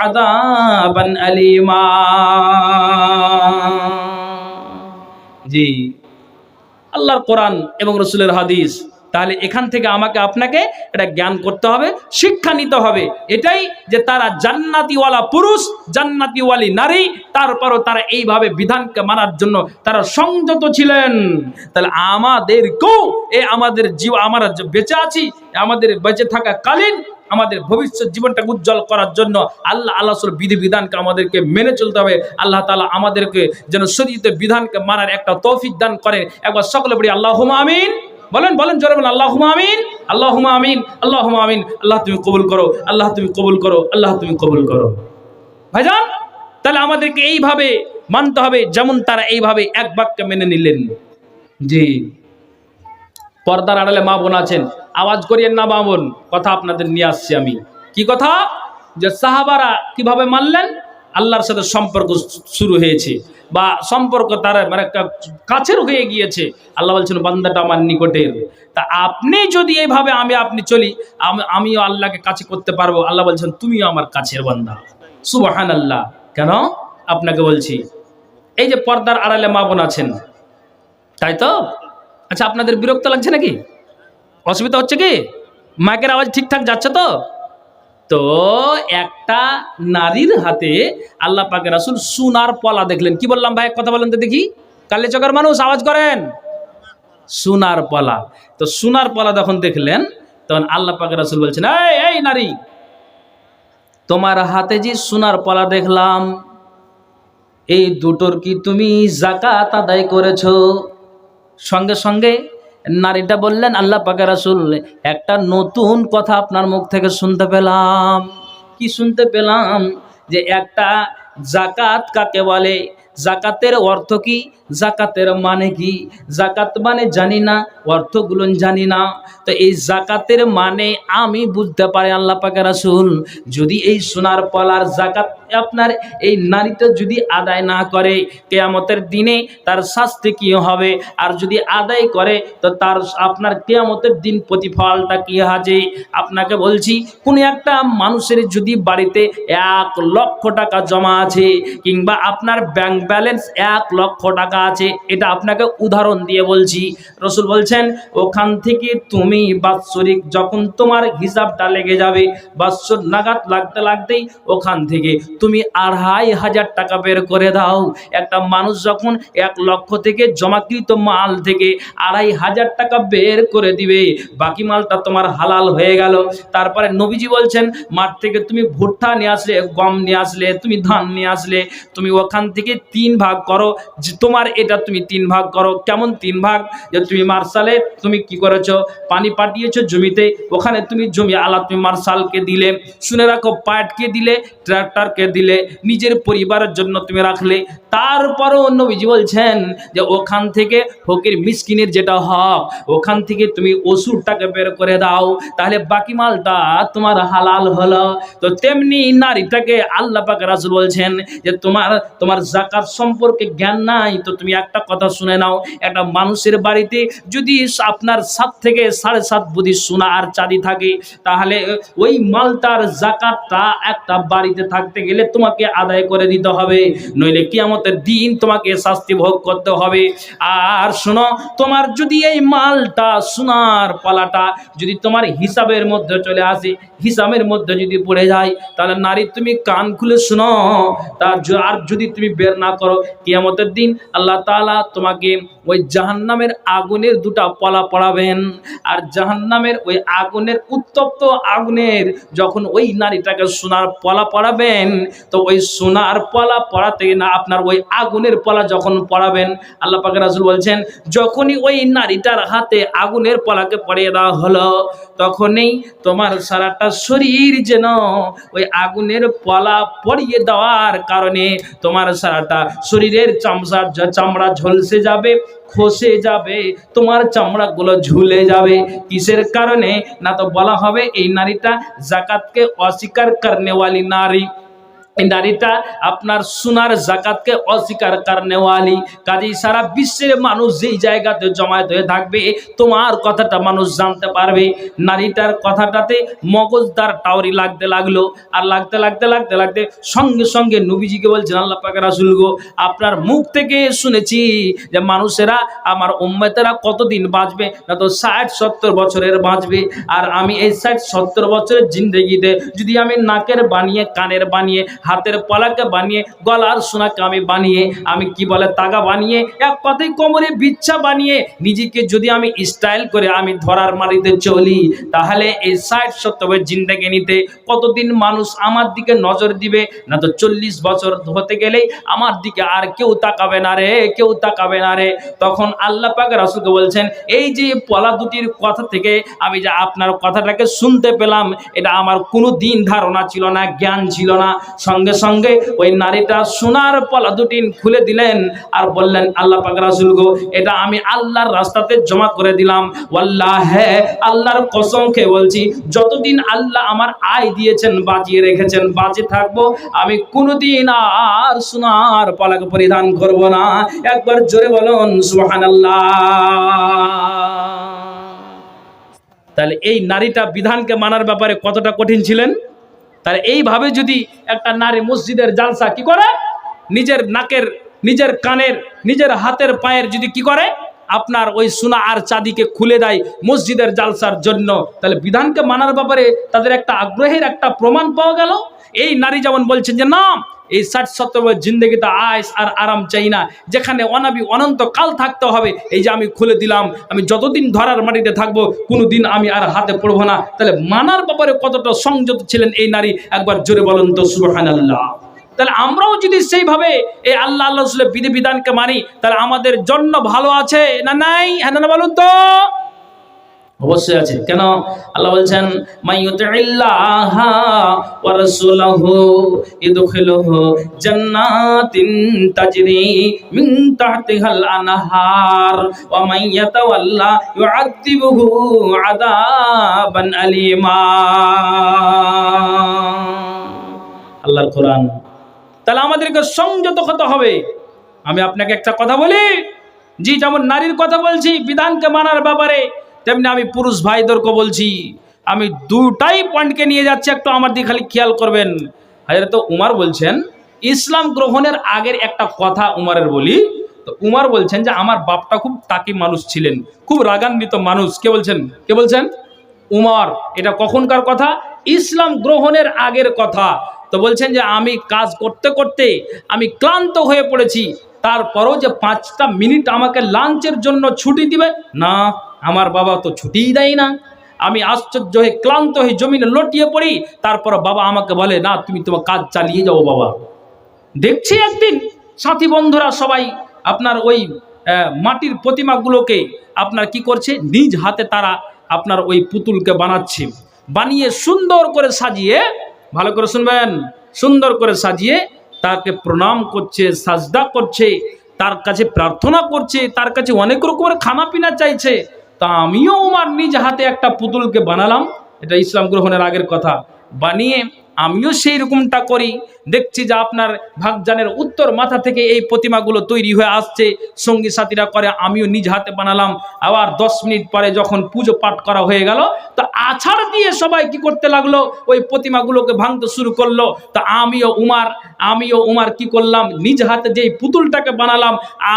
আযাবান আলীমা। জি, আল্লাহর কোরআন এবং রাসূলের হাদিস, তাহলে এখান থেকে আমাকে আপনাকে এটা জ্ঞান করতে হবে, শিক্ষা নিতে হবে এটাই যে তারা জান্নাতিওয়ালা পুরুষ, জান্নাতিওয়ালি নারী, তারপরও তারা এইভাবে বিধানকে মানার জন্য তারা সংযত ছিলেন। তাহলে আমাদেরকেও আমাদের আমরা বেঁচে আছি, আমাদের বেঁচে থাকা কালীন আমাদের ভবিষ্যৎ জীবনটাকে উজ্জ্বল করার জন্য আল্লাহ রাসূলের বিধিবিধানকে আমাদেরকে মেনে চলতে হবে। আল্লাহ তাআলা আমাদেরকে যেন শরীয়তের বিধানকে মানার একটা তৌফিক দান করেন। একবার সকলে বলি আল্লাহুম্মা আমিন। বলেন বলেন জোরে বলেন আল্লাহুম্মা আমিন, আল্লাহুম্মা আমিন, আল্লাহুম্মা আমিন। আল্লাহ তুমি কবুল করো, আল্লাহ তুমি কবুল করো, আল্লাহ তুমি কবুল করো। ভাইজান, তাহলে আমাদেরকে এইভাবে মানতে হবে যেমন তারা এইভাবে এক বাক্যে মেনে নিলেন। জি, পর্দার আড়ালে মা বোন আছেন, আওয়াজ করিয়েন না মা বোন, কথা আপনাদের নিয়ে আসছি আমি। কি কথা? যে সাহাবারা কিভাবে মানলেন, আল্লাহর সাথে সম্পর্ক শুরু হয়েছে বা সম্পর্ক তার মানে কাছের হয়ে গিয়েছে। আল্লাহ বলছেন বান্দাটা আমার নিকটের। তা আপনি যদি এইভাবে আপনি চলি, আমিও আল্লাহকে কাছে করতে পারবো। আল্লাহ বলছেন তুমিও আমার কাছের বান্দা। সুবহানাল্লাহ। কেন আপনাকে বলছি, এই যে পর্দার আড়ালে মা বোন আছেন, তাই তো? আচ্ছা, আপনাদের বিরক্ত লাগছে নাকি? অসুবিধা হচ্ছে কি? মাইকের আওয়াজ ঠিকঠাক যাচ্ছে তো? তো একটা নারীর হাতে আল্লাহ পাকের রাসূল সোনার পলা দেখলেন। কি বললাম ভাই, কথা বলেন তো দেখি, কালে চোখের মানুষ আওয়াজ করেন। সোনার পলা। তো সোনার পলা যখন দেখলেন, তখন আল্লাহ পাকের রাসূল বলছেন, এই নারী, তোমার হাতে যে সোনার পলা দেখলাম, এই দুটোর কি তুমি যাকাত আদায় করেছো? সঙ্গে সঙ্গে নারীটা বললেন, আল্লাহ পাকের রাসূল, একটা নতুন কথা আপনার মুখ থেকে শুনতে পেলাম। কি শুনতে পেলাম? যে একটা যাকাত কাকে বলে, যাকাতের অর্থ কি? জাকাতের মানে কি? জাকাত মানে জানি না, অর্থগুলো জানি না। তো এই জাকাতের মানে আমি বুঝতে পারি আল্লাহ পাকের রাসূল যদি এই সোনার পলার জাকাত আপনার এই নারীটা যদি আদায় না করে, কিয়ামতের দিনে তার শাস্তি কি হবে, আর যদি আদায় করে তো তার আপনার কিয়ামতের দিন প্রতিফলটা কি হবে। আপনাকে বলছি, কোন একটা মানুষের যদি বাড়িতে 1,00,000 টাকা জমা আছে, কিংবা আপনার ব্যাংক ব্যালেন্স 1,00,000 টাকা আছে, এটা আপনাকে উদাহরণ দিয়ে বলছি। রসুল বলছেন ওখান থেকে তুমি বাৎসরিক যখন তোমার হিসাবটা লেগে যাবে, বাৎসর নাগাদ লাগতে লাগতেই ওখান থেকে তুমি 2,500 টাকা বের করে দাও। একটা মানুষ যখন 1,00,000 থেকে জমাকৃত মাল থেকে 2,500 টাকা বের করে দিবে, বাকি মালটা তোমার হালাল হয়ে গেল। তারপরে নবীজি বলছেন মাঠ থেকে তুমি ভুট্টা নিয়ে আসলে, গম নিয়ে আসলে, তুমি ধান নিয়ে আসলে, তুমি ওখান থেকে 3 ভাগ করো। যে তোমার এটা তুমি 3 ভাগ করো। কেমন 3 ভাগ? যে তুমি মার্শালে তুমি কি করেছো, পানি পাঠিয়েছো জমিতে, ওখানে তুমি জমি আলা তুমি মার্শালকে দিলে, শুনে রাখো পাটকে দিলে, ট্রাক্টরকে দিলে, নিজের পরিবারের জন্য তুমি রাখলে। তারপরও নবীজি বলছেন যে ওখান থেকে ফকির মিসকিনের যেটা হক, ওখান থেকে তুমি ওষুধটাকে বের করে দাও, তাহলে বাকি মালটা তোমার হালাল হলো। তো তেমনি নারীটাকে আল্লাহ পাক রাসূল বলছেন যে তোমার যাকাত সম্পর্কে জ্ঞান নাই, তো তুমি একটা কথা শুনে নাও। একটা মানুষের বাড়িতে যদি আপনার 7 থেকে 7.5 বুদ্ধি সোনা আর চাঁদি থাকে, তাহলে ওই মালটার যাকাতটা একটা বাড়িতে থাকতে গেলে তোমাকে আদায় করে দিতে হবে, নইলে কিয়ামতের দিন তোমাকে শাস্তি ভোগ করতে হবে। আর শোনো, তোমার যদি এই মালটা সোনার পালাটা যদি তোমার হিসাবের মধ্যে চলে আসে, হিসাবের মধ্যে যদি পড়ে যায়, তাহলে নারী তুমি কান খুলে শোনো, আর যদি তুমি বের না করো, কিয়ামতের দিন আল্লাহ তাআলা তোমাকে ওই জাহান্নামের আগুনের 2টা পলা পড়াবেন। আর জাহান্নামের ওই আগুনের উত্তপ্ত আগুনের যখন ওই নারীটাকে সোনার পলা পড়াবেন, তো ওই সোনার পলা পড়াতে না আপনার ওই আগুনের পলা যখন পড়াবেন, আল্লাহ পাক রাসূল বলছেন যখনই ওই নারীটার হাতে আগুনের পলাকে পরিয়ে দেওয়া হলো, তখনই তোমার সারাটা শরীর যেন ওই আগুনের পলা পরিয়ে দেওয়ার কারণে তোমার সারাটা শরীরের চামড়া ঝলসে যাবে, খসে যাবে, তোমার চামড়াগুলো ঝুলে যাবে। কিসের কারণে? না তো বলা হবে এই নারীটা যাকাতকে অস্বীকার করনেওয়ালি নারী, এই নারীটা আপনার সোনার যাকাতকে অস্বীকার করনেওয়ালি। কাজেই সারা বিশ্বের মানুষ যেই জায়গাতে জমায়েত হয়ে থাকবে, তোমার কথাটা মানুষ জানতে পারবে। নারীটার কথাটাতে মগজদার টাওরি লাগতে লাগলো, আর লাগতে লাগতে লাগতে লাগতে সঙ্গে সঙ্গে নবীজিকে বলছেন আল্লাহ পাক রাসূল গো, আপনার মুখ থেকে শুনেছি যে মানুষেরা আমার উম্মতেরা কতদিন বাঁচবে, না তো 60-70 বছরের বাঁচবে। আর আমি এই 60-70 বছরের জিন্দেগিতে যদি আমি নাকের বানিয়ে, কানের বানিয়ে, হাতের পলাকে বানিয়ে, গলার সোনাকে আমি বানিয়ে, আমি কি বলে তাগা বানিয়ে, এক কথায় কোমরে বিচ্ছা বানিয়ে নিজেকে যদি আমি স্টাইল করে আমি ধরার মারিতে চলি, তাহলে এই 60-70 জিন্দেগি নিতে কতদিন মানুষ আমার দিকে নজর দিবে? না তো 40 বছর হতে গেলেই আমার দিকে আর কেউ তাকাবে না রে, কেউ তাকাবে না রে। তখন আল্লাহ পাক রাসূলকে বলছেন এই যে পলা দুটির কথা থেকে আমি যে আপনার কথাটাকে শুনতে পেলাম, এটা আমার কোনো দিন ধারণা ছিল না, জ্ঞান ছিল না। সঙ্গে সঙ্গে ওই নারীটা সোনার পলা দুটি খুলে দিলেন আর বললেন আল্লাহ পাক রাসূল গো, এটা আমি আল্লাহর রাস্তাতে জমা করে দিলাম। ওয়াল্লাহি, আল্লাহর কসম খেয়ে বলছি, যতদিন আল্লাহ আমার আয় দিয়েছেন, বাঁচিয়ে রেখেছেন, বাঁচে থাকবো, আমি কোনোদিন আর সোনার পলাকে পরিধান করব না। একবার জোরে বলুন সুবহানাল্লাহ। তাহলে এই নারীটা বিধানকে মানার ব্যাপারে কতটা কঠিন ছিলেন। তাহলে এইভাবে যদি একটা নারী মসজিদের জালসা কি করে, নিজের নাকের, নিজের কানের, নিজের হাতের পায়ের যদি কি করে আপনার ওই সোনা আর চাঁদিকে খুলে দেয় মসজিদের জালসার জন্য, তাহলে বিধানকে মানার ব্যাপারে তাদের একটা আগ্রহের একটা প্রমাণ পাওয়া গেল। এই নারী যেমন বলছেন যে না, এই 60-70 জিন্দগিতে আয়েস আর আরাম চাই না, যেখানে অনাবি অনন্ত কাল থাকতে হবে। এই যে আমি খুলে দিলাম, আমি যতদিন ধরার মাটিতে থাকবো, কোনোদিন আমি আর হাতে পড়বো না। তাহলে মানার ব্যাপারে কতটা সংযত ছিলেন এই নারী, একবার জোরে বলুন তো সুবহানাল্লাহ। তাহলে আমরাও যদি সেইভাবে এই আল্লাহ আল্লাহ রাসূলের বিধিবিধানকে মানি, তাহলে আমাদের জন্য ভালো আছে না নাই? হ্যাঁ না বলুন তো। অবশ্যই আছে। কেন? আল্লাহ বলছেন মাইয়ুতিল্লাহা ওয়া রাসূলাহু ইদখিলুহু জান্নাতিন তাজরি মিন তাহতিহাল আনহার ওয়া মান ইয়াতাওয়াল্লা ইউআযিবুহু আযাবান আলীমা। আল্লাহর কোরআন। তাহলে আমাদেরকে সংযত হতে হবে। আমি আপনাকে একটা কথা বলি, জি, যেমন নারীর কথা বলছি বিধানকে মানার ব্যাপারে, তেমনি আমি পুরুষ ভাইদেরকে বলছি। আমি দুটাই পয়েন্টকে নিয়ে যাচ্ছি, একটু আমার দিকে খালি খেয়াল করবেন। হযরত উমর বলছেন, ইসলাম গ্রহণের আগের একটা কথা উমরের বলি। তো উমর বলছেন যে আমার বাপটা খুব তাকি মানুষ ছিলেন, খুব রাগান্বিত মানুষ। কে বলছেন? কে বলছেন? উমর। এটা কখনকার কথা? ইসলাম গ্রহণের আগের কথা। তো বলছেন যে আমি কাজ করতে করতে আমি ক্লান্ত হয়ে পড়েছি, তারপরও যে 5টা মিনিট আমাকে লাঞ্চের জন্য ছুটি দিবে না, আমার বাবা তো ছুটিই দেয় না। আমি আশ্চর্য হয়ে ক্লান্ত হয়ে জমিনে লটিয়ে পড়ি, তারপর বাবা আমাকে বলে, না তুমি তোমার কাজ চালিয়ে যাও বাবা। দেখছি একদিন সাথী বন্ধুরা সবাই আপনার ওই মাটির প্রতিমাগুলোকে আপনার কি করছে, নিজ হাতে তারা আপনার ওই পুতুলকে বানাচ্ছে, বানিয়ে সুন্দর করে সাজিয়ে, ভালো করে শুনবেন, সুন্দর করে সাজিয়ে তাকে প্রণাম করছে, সাজদা করছে, তার কাছে প্রার্থনা করছে, তার কাছে অনেক রকমের খানা পিনা চাইছে। তা আমিও আমার নিজ হাতে একটা পুতুলকে বানালাম, এটা ইসলাম গ্রহণের আগের কথা, বানিয়ে আমিও সেই রকমটা করি। দেখছি যে আপনার ভাগজানের উত্তর মাথা থেকে এই প্রতিমাগুলো তৈরি হয়ে আসছে, সঙ্গী সাথীরা করে, আমিও নিজ হাতে বানালাম। আবার 10 মিনিট পরে যখন পুজো পাঠ করা হয়ে গেল, তো আছাড় দিয়ে সবাই কি করতে লাগলো, ওই প্রতিমাগুলোকে ভাঙতে শুরু করলো। তো আমিও উমার কি করলাম, নিজ হাতে যেই পুতুলটাকে বানালাম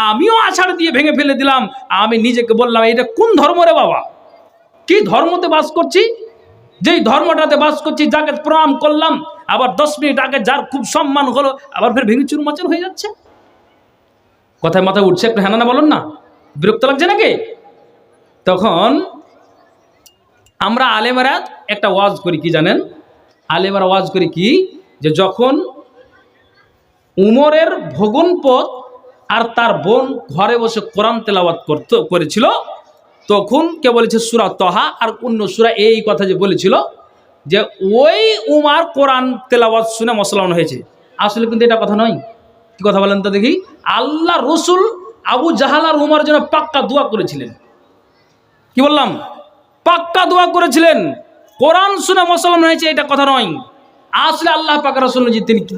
আমিও আছাড় দিয়ে ভেঙে ফেলে দিলাম। আমি নিজেকে বললাম, এটা কোন ধর্ম রে বাবা, কি ধর্মতে বাস করছি? যেই ধর্মটাতে বাস করছি, যাকে প্রণাম করলাম, আবার 10 মিনিট আগে যার খুব সম্মান হলো, আবার ফের ভেঙে চুরমাচার হয়ে যাচ্ছে। কথায় মাথায় উঠছে? একটু হ্যাঁ না বলুন না, বিরক্ত লাগছে নাকি? তখন আমরা আলেমেরা একটা ওয়াজ করি, কি জানেন? আলেমেরা ওয়াজ করি কি, যে যখন উমরের ভোগনপথ আর তার বোন ঘরে বসে কোরআন তেলাওয়াত করেছিল, তখন কে বলেছে সূরা তহা আর অন্য সূরা এই কথা যে বলেছিল যে ওই উমার কোরআন তেলাওয়াত শুনে মুসলমান হয়েছে। আসলে কিন্তু এটা কথা নয়। কি কথা বলেন তো দেখি? আল্লাহ রসুল আবু জাহাল আর উমার জন্য পাক্কা দোয়া করেছিলেন। কি বললাম? পাক্কা দোয়া করেছিলেন। কোরআন শুনে মুসলমান হয়েছে এটা কথা নয়। আসলে আল্লাহ পাক রাসূল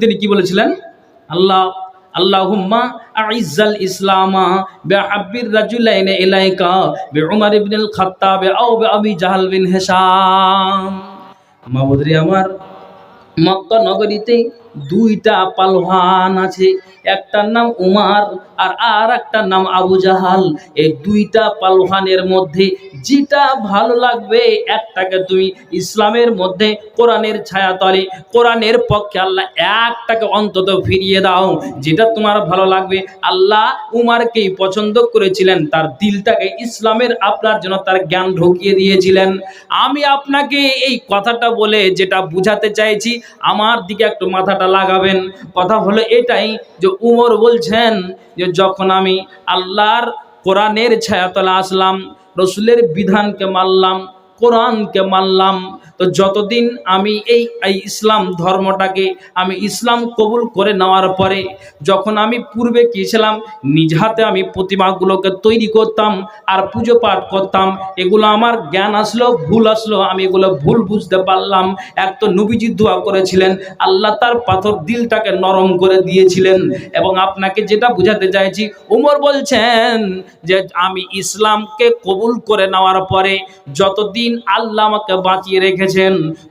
তিনি কি বলেছিলেন? আল্লাহুম্মা আইজ্জাল ইসলামা বিহাব্বির রাজুলাইনি ইলাইকা বিউমর ইবনুল খাত্তাব আও বিআবি জাহাল বিন হিশাম। মাবুদরি আমার, মক্কা নগরীতে 2টা পালোয়ান আছে, একটার নাম উমার আর একটার নাম আবু জাহাল। এই 2টা পালোয়ানের মধ্যে যেটা ভালো লাগবে, একটাকে তুমি ইসলামের মধ্যে কোরআনের ছায়াতলে, কোরআনের পক্ষে আল্লাহ একটাকে অন্তত ফিরিয়ে দাও, যেটা তোমার ভালো লাগবে। আল্লাহ উমারকেই পছন্দ করেছিলেন, তার দিলটাকে ইসলামের আপনার জন্য তার জ্ঞান ঢুকিয়ে দিয়েছিলেন। আমি আপনাকে এই কথাটা বলে যেটা বুঝাতে চাইছি, আমার দিকে একটু মাথাটা লাগাবেন। কথা হলো এটাই যে উমর বলছেন যে যখন আমি আল্লাহর কোরআনের ছায়াতলে আসলাম, রসুলের বিধানকে মানলাম, কোরআনকে মানলাম, তো যতদিন আমি এই ইসলাম ধর্মটাকে আমি ইসলাম কবুল করে নেওয়ার পরে, যখন আমি পূর্বে কি ছিলাম, নিজ হাতে আমি প্রতিমাগুলোকে তৈরি করতাম আর পুজো পাঠ করতাম, এগুলো আমার জ্ঞান আসলো, ভুল আসলো, আমি এগুলো ভুল বুঝতে পারলাম। এক তো নবীজি দোয়া করেছিলেন, আল্লাহ তার পাথর দিলটাকে নরম করে দিয়েছিলেন। এবং আপনাকে যেটা বুঝাতে চাইছি, উমর বলছেন যে আমি ইসলামকে কবুল করে নেওয়ার পরে যতদিন আল্লাহ আমাকে বাঁচিয়ে রেখেছেন,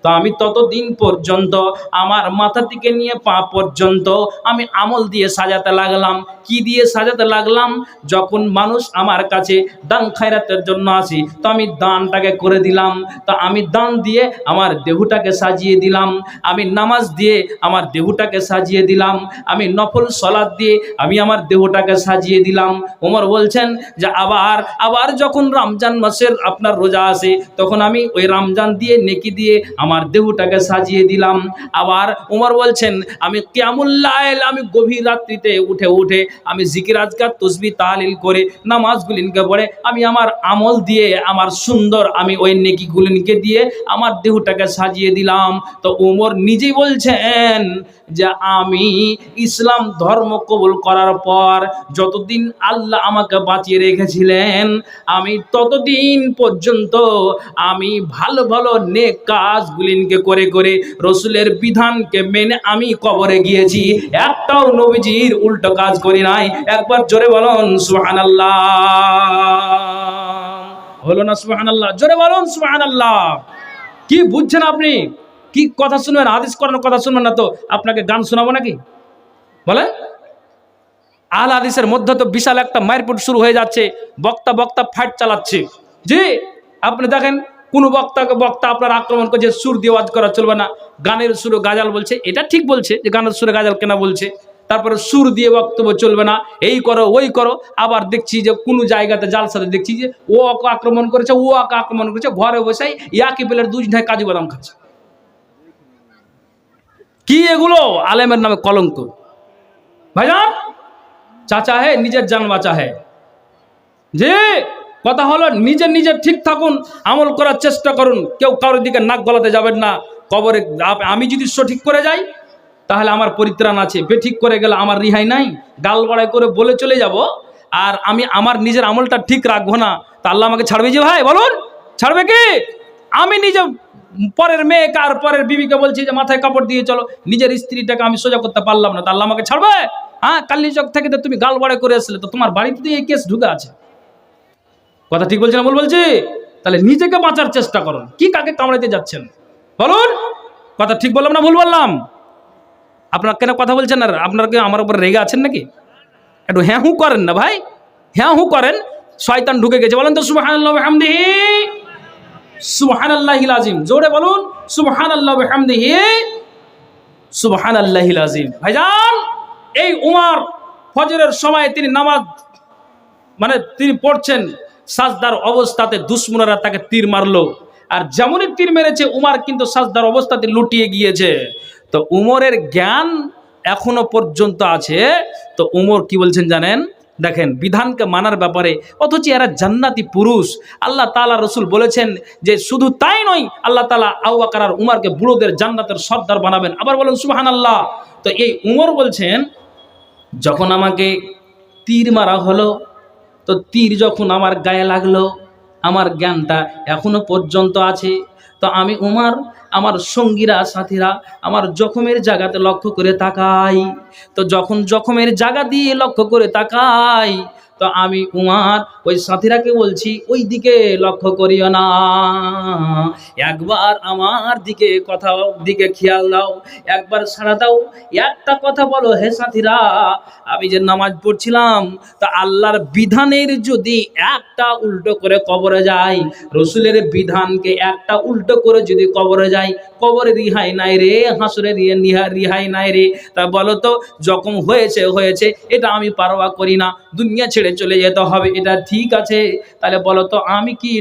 তো আমি ততদিন পর্যন্ত আমার মাথা থেকে নিয়ে পা পর্যন্ত আমি আমল দিয়ে সাজাতে লাগলাম। কি দিয়ে সাজাতে লাগলাম? যখন মানুষ আমার কাছে দান খায়রাতের জন্য আসি, তো আমি দানটাকে করে দিলাম। তো আমি দান দিয়ে আমার দেহটাকে সাজিয়ে দিলাম, আমি নামাজ দিয়ে আমার দেহটাকে সাজিয়ে দিলাম, আমি নফল সালাত দিয়ে আমি আমার দেহটাকে সাজিয়ে দিলাম। ওমর বলছেন যে আবার যখন রমজান মাসের আপনার রোজা আসে, তো তখন আমি ওই রমজান দিয়ে নেকি দিয়ে আমার দেহটাকে সাজিয়ে দিলাম। আবার ওমর বলছেন আমি কিয়ামুল লাইল, আমি গভীর রাত্রিতে উঠে উঠে আমি জিকির আজকার তসবিহ তাহলিল করে নামাজগুলিনকে পড়ে আমি আমার আমল দিয়ে আমার সুন্দর আমি ওই নেকিগুলিনকে দিয়ে আমার দেহটাকে সাজিয়ে দিলাম। তো ওমর নিজেই বলছেন যে আমি ইসলাম ধর্ম কবুল করার পর যতদিন আল্লাহ আমাকে বাঁচিয়ে রেখেছিলেন আমি ততদিন পর্যন্ত আমি ভালো ভালো নেক কাজগুলিনকে করে করে রসুলের বিধানকে মেনে আমি কবরে গিয়েছি, একটাও নবীজির উল্টো কাজ করি নাই। একবার জোরে বলুন সুবহানাল্লাহ। হলো না সুবহানাল্লাহ? জোরে বলুন সুবহানাল্লাহ। কি বুঝছেন আপনি? কি কথা শুনবেন? হাদিস করানোর কথা শুনবেন না তো আপনাকে গান শোনাবো নাকি? বলেন। আহলে হাদিসের মধ্যে তো বিশাল একটা মারপিট শুরু হয়ে যাচ্ছে, বক্তা বক্তা ফাইট চালাচ্ছে। জি, আপনি দেখেন কোন বক্তা আপনার আক্রমণ করছে, সুর দিয়ে ওয়াজ করা চলবে না, গানের সুরে গাজাল বলছে, এটা ঠিক বলছে যে গানের সুরে গাজাল কেনা বলছে, তারপরে সুর দিয়ে বক্তব্য চলবে না, এই করো ওই করো। আবার দেখছি যে কোনো জায়গাতে জালসাতে দেখছি যে ও ওকে আক্রমণ করেছে, ও ওকে আক্রমণ করেছে, ঘরে বসে ইয়াকি পেলের দুজনে কাজু বাদাম খাচ্ছে। কি এগুলো? আলেমের নামে কলঙ্ক। ভাইজান, চাচা হে নিজের জান বাঁচা হে। যে কথা হলো নিজের ঠিক থাকুন, আমল করার চেষ্টা করুন, কেউ কারোর দিকে নাক গলাতে যাবেন না। কবরে আমি যদি সঠিক করে যাই তাহলে আমার পরিত্রাণ আছে, বেঠিক করে গেলে আমার রিহাই নাই। গাল বাড়াই করে বলে চলে যাব আর আমি আমার নিজের আমলটা ঠিক রাখবো না, তা আল্লাহ আমাকে ছাড়বে? যে ভাই বলুন, ছাড়বে কি? আমি নিজে পরের মেয়েকে আর পরের বিবিকে বলছি যে মাথায় কাপড় দিয়ে চলো, নিজের স্ত্রীটাকে আমি সোজা করতে পারলাম না, তা আল্লাহ আমাকে ছাড়বে? হ্যাঁ, কাল্লি চক থেকে তো তুমি গাল বাড়াই করে আসলে, তো তোমার বাড়িতে তো এই কেস ঢুকে আছে। কথা ঠিক বলছি না ভুল বলছি? তাহলে নিজেকে বাঁচার চেষ্টা করুন। কি কাকে কামড়াতে যাচ্ছেন বলুন? কথা ঠিক বললাম না ভুল বললাম? আপনারা কেন কথা বলছেন? আর আপনারা কি আমার উপর রেগে আছেন নাকি? একটু হ্যাঁ হু করেন না ভাই, হ্যাঁ হু করেন। শয়তান ঢুকে গেছে, বলেন তো সুবহানাল্লাহি ওয়া বিহামদিহি, সুবহানাল্লাহিল আযীম। জোরে বলুন সুবহানাল্লাহি ওয়া বিহামদিহি, সুবহানাল্লাহিল আযীম। ভাইজান, এই উমর ফজরের সময় তিনি নামাজ তিনি পড়ছেন, সাজদার অবস্থাতে দুশমনেরা তাকে তীর মারলো, আর যেমনই তীর মেরেছে উমর কিন্তু সাজদার অবস্থাতে লুটিয়ে গিয়েছে। তো উমরের জ্ঞান এখনো পর্যন্ত আছে। তো উমর কি বলছেন জানেন? দেখেন বিধানকে মানার ব্যাপারে, অথচ এরা জান্নাতি পুরুষ। আল্লাহ তাআলা রসুল বলেছেন যে শুধু তাই নয়, আল্লাহ তাআলা আবু বকর আর উমরকে বুড়োদের জান্নাতের সর্দার বানাবেন। আবার বলেন সুবহানাল্লাহ। তো এই উমর বলছেন যখন আমাকে তীর মারা হলো, তো তীর যখন আমার গায়ে লাগলো, আমার জ্ঞানটা এখনো পর্যন্ত আছে। তো আমি উমর আমার সঙ্গীরা সাথীরা আমার জখমের জায়গাতে লক্ষ্য করে তাকাই। তো যখন জখমের জায়গা দিয়ে লক্ষ্য করে তাকাই, তো আমি উমর ওই সাথীরাকে বলছি ওই দিকে লক্ষ্য করিও না, একবার আমার দিকে খেয়াল দাও, একবার সাড়া দাও, একটা কথা বলো হে সাথীরা, আমি যে নামাজ পড়ছিলাম তা আল্লাহর বিধানের যদি একটা উল্টো করে কবরে যাই, রসুলের বিধানকে একটা উল্টো করে যদি কবরে যাই, কবরে রিহাই নাই রে, হাসরে রিহাই নাই রে। তা বলো তো, জখম হয়েছে, এটা আমি পারোয়া করি না, দুনিয়া ছেড়ে চলে যেতে হবে, এটা ঠিক আছে। তাহলে বলো তো আমি কি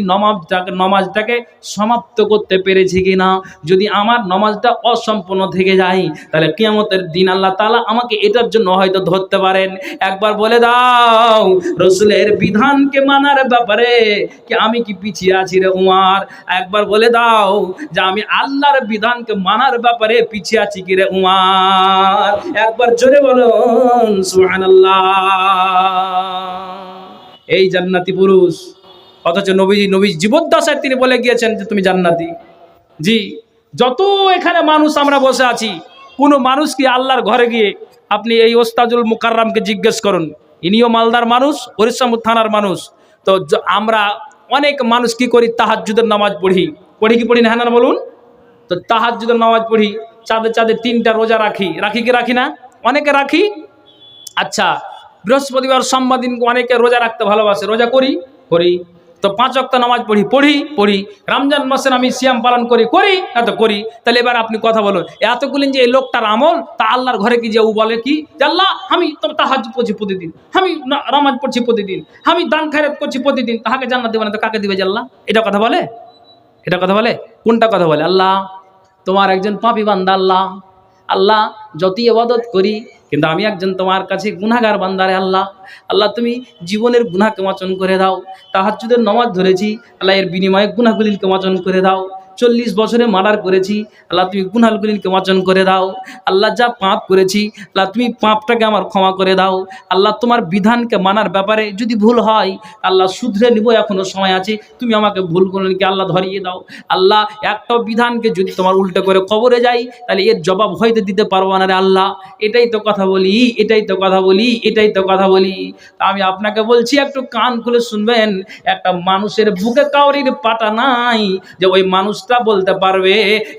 নমাজটাকে সমাপ্ত করতে পেরেছি কিনা? যদি আমার নমাজটা অসম্পূর্ণ থেকে যায়, তাহলে কিয়ামতের দিন আল্লাহ তাআলা আমাকে এটার জন্য হয়তো ধরতে পারেন। একবার বলে দাও রসুলের বিধানকে মানার ব্যাপারে কি আমি কি পিছিয়ে আছি রে উমর? একবার বলে দাও যে আমি আল্লাহর বিধানকে মানার ব্যাপারে পিছিয়ে আছি কি রে উমর? একবার জোরে বলুন সুবহানাল্লাহ। এই জান্নাতি পুরুষ, অথচ নবী জীবদ্দশায় তিনি বলে গিয়েছেন যে তুমি জান্নাতি। জি, যত এখানে মানুষ আমরা বসে আছি, কোনো মানুষ কি আল্লাহর ঘরে গিয়ে আপনি এই ওস্তাজুল মুকাররমকে জিজ্ঞেস করুন, ইনিও মালদার মানুষ, হরিশ্চন্দ্র থানার মানুষ। তো আমরা অনেক মানুষ কি করি, তাহাজ্জুদের নামাজ পড়ি না? হ্যাঁ না বলুন? তো তাহাজ্জুদের নামাজ পড়ি, চাঁদে 3টা রোজা রাখি কি রাখি না? অনেকে রাখি। আচ্ছা, বৃহস্পতিবার সোমবার দিন অনেকে রোজা রাখতে ভালোবাসে, রোজা করি। তো 5 ওয়াক্ত নামাজ পড়ি। রমজান মাসে আমি সিয়াম পালন করি তো করি। তাহলে এবার আপনি কথা বলুন, এতগুলিন যে এই লোকটার আমল, তা আল্লাহর ঘরে কি যে ও বলে কি যে আল্লাহ আমি তো তাহাজ্জুদ পড়ছি প্রতিদিন, আমি নামাজ পড়ছি প্রতিদিন, আমি দান খায়রাত করছি প্রতিদিন, তাহাকে জান্নাত দেবে না তো কাকে দিবে যে আল্লাহ? এটা কথা বলে? এটা কথা বলে? কোনটা কথা বলে? আল্লাহ তোমার একজন পাপী বান্দা, আল্লাহ আল্লাহ যতই ইবাদত করি কিন্তু আমি একজন তোমার কাছে গুনাহগার বান্দারে আল্লাহ, আল্লাহ তুমি জীবনের গুনাহকে মোচন করে দাও। তাহাজ্জুদের নামাজ ধরেছি, আল্লাহ এর বিনিময়ে গুনাহগুলিকে মোচন করে দাও। 40 বছরে মার্ডার করেছি, আল্লাহ তুমি গুনাহগুলিকে মোচন করে দাও। আল্লাহ যা পাপ করেছি, আল্লাহ তুমি পাপটাকে আমার ক্ষমা করে দাও। আল্লাহ তোমার বিধানকে মানার ব্যাপারে যদি ভুল হয় আল্লাহ শুধরে নিব, এখনো সময় আছে, তুমি আমাকে ভুলগুলোকে আল্লাহ ধরিয়ে দাও। আল্লাহ একটা বিধানকে যদি তোমার উল্টো করে কবরে যাই তাহলে এর জবাব হয়তো দিতে পারবো না রে আল্লাহ। এটাই তো কথা বলি, এটাই তো কথা বলি, এটাই তো কথা বলি। তা আমি আপনাকে বলছি একটু কান খুলে শুনবেন, একটা মানুষের বুকে কাউরির পাটা নাই যে ওই মানুষটা বলতে পারবে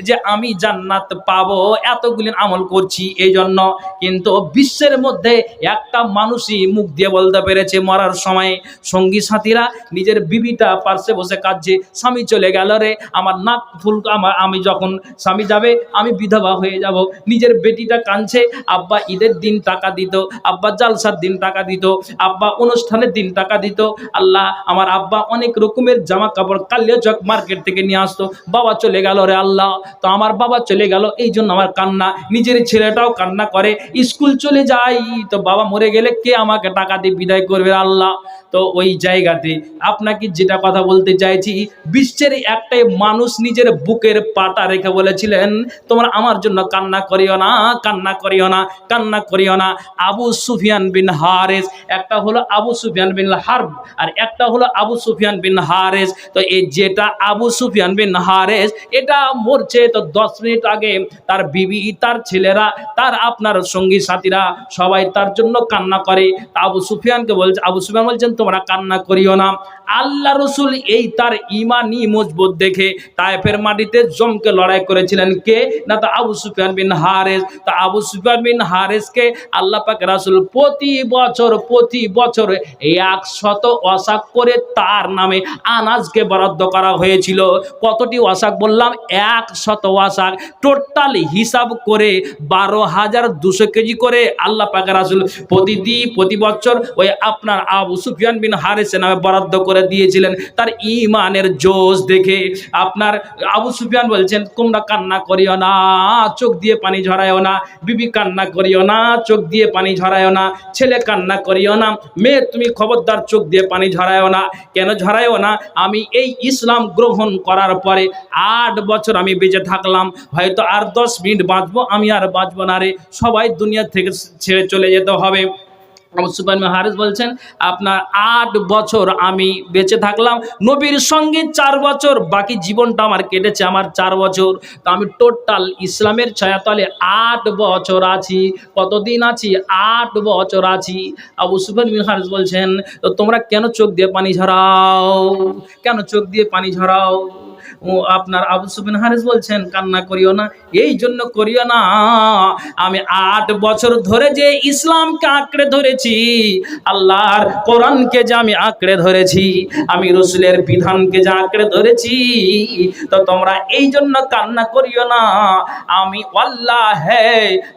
যে আমি জান্নাত পাবো, এতগুলি আমল করছি এই জন্য। কিন্তু বিশ্বের মধ্যে একটা মানুষই মুখ দিয়ে বলতে পেরেছে মরার সময়, সঙ্গী সাথীরা নিজের বিবিটা পার্শ্বে বসে কাঁদছে, স্বামী চলে গেল রে, আমার নাক ফুল, আমি যখন স্বামী যাবে আমি বিধবা হয়ে যাব। নিজের বেটিটা কাঁদছে, আব্বা ঈদের দিন টাকা দিত, আব্বা জালসার দিন টাকা দিত, আব্বা অনুষ্ঠানের দিন টাকা দিত। আল্লাহ আমার আব্বা অনেক রকমের জামা কাপড় কালিয়াচক মার্কেট থেকে নিয়ে আসতো, বাবা চলে গেল রে আল্লাহ। তো আমার বাবা চলে গেল এই জন্য আমার কান্না, নিজের ছেলেটাও কান্না করে, স্কুল চলে যাই তো বাবা মরে গেলে কে আমাকে টাকা দিয়ে বিদায় করবে আল্লাহ। তো ওই জায়গাতে আপনাকে যেটা কথা বলতে চাইছি, বিশ্বের একটাই মানুষ নিজের বুকের পাটা রেখে বলেছিলেন তোমরা আমার জন্য কান্না করিও না, কান্না করিও না, কান্না করিও না। আবু সুফিয়ান বিন হারেস, একটা হলো আবু সুফিয়ান বিন হারব আর একটা হলো আবু সুফিয়ান বিন হারেস। তো এই যেটা আবু সুফিয়ান বিন হারেস এটা মরছে তো 10 মিনিট আগে তার বিবি, তার ছেলেরা, তার আপনার সঙ্গী সাথীরা সবাই তার জন্য কান্না করে। তা আবু সুফিয়ানকে বলছে, আবু সুফিয়ান বলছেন তোমরা কান্না করিও না। আল্লাহ রসুল এই তার ইমানি মজবুত দেখে তায়েফের মাটিতে জমকে লড়াই করেছিলেন, কে না তো আবু সুফিয়ান বিন হারেস। তা আবু সুফিয়ান বিন হারেসকে আল্লাহ পাক রাসূল প্রতি বছর 100 ওয়াসাক করে তার নামে আনাজকে বরাদ্দ করা হয়েছিল। কতটি ওয়াসাক বললাম? 100 ওয়াসাক। টোটাল হিসাব করে 12,200 কেজি করে আল্লাহ পাক রাসূল প্রতি বছর ওই আপনার আবু সুফিয়ান বিন হারেসের নামে বরাদ্দ করে দিয়েছিলেন। তার ঈমানের জোশ দেখে আপনার আবু সুফিয়ান বলছেন তোমরা কান্না করিও না, চোখ দিয়ে পানি ঝরায়ও না, বিবি কান্না করিও না, চোখ দিয়ে পানি ঝরায়ও না, ছেলে কান্না করিও না, মেয়ে তুমি খবরদার চোখ দিয়ে পানি ঝরায়ও না। কেন ঝরায়ও না? আমি এই ইসলাম গ্রহণ করার পরে 8 বছর আমি বেঁচে থাকলাম, হয়তো আর 10 মিনিট বাঁচবো, আমি আর বাঁচবো না রে, সবাই দুনিয়া থেকে ছেড়ে চলে যেতে হবে। আবু সুফিয়ান বিন হারেস বলছেন আপনার 8 বছর আমি বেঁচে থাকলাম, নবীর সঙ্গে 4 বছর, বাকি জীবনটা আমার কেটেছে আমার 4 বছর। তো আমি টোটাল ইসলামের ছায়াতলে 8 বছর আছি। কতদিন আছি? 8 বছর আছি। আবু সুফিয়ান বিন হারেস বলছেন তো তোমরা কেন চোখ দিয়ে পানি ঝরাও, কেন চোখ দিয়ে পানি ঝরাও? ও আপনার আবু সুফিয়ান হারেস বলছেন কান্না করিও না, এই জন্য করিও না আমি 8 বছর ধরে যে ইসলামকে আঁকড়ে ধরেছি, আল্লাহর কোরআনকে যে আমি আঁকড়ে ধরেছি, আমি রসুলের বিধানকে যে আঁকড়ে ধরেছি, তো তোমরা এই জন্য কান্না করিও না। আমি আল্লাহ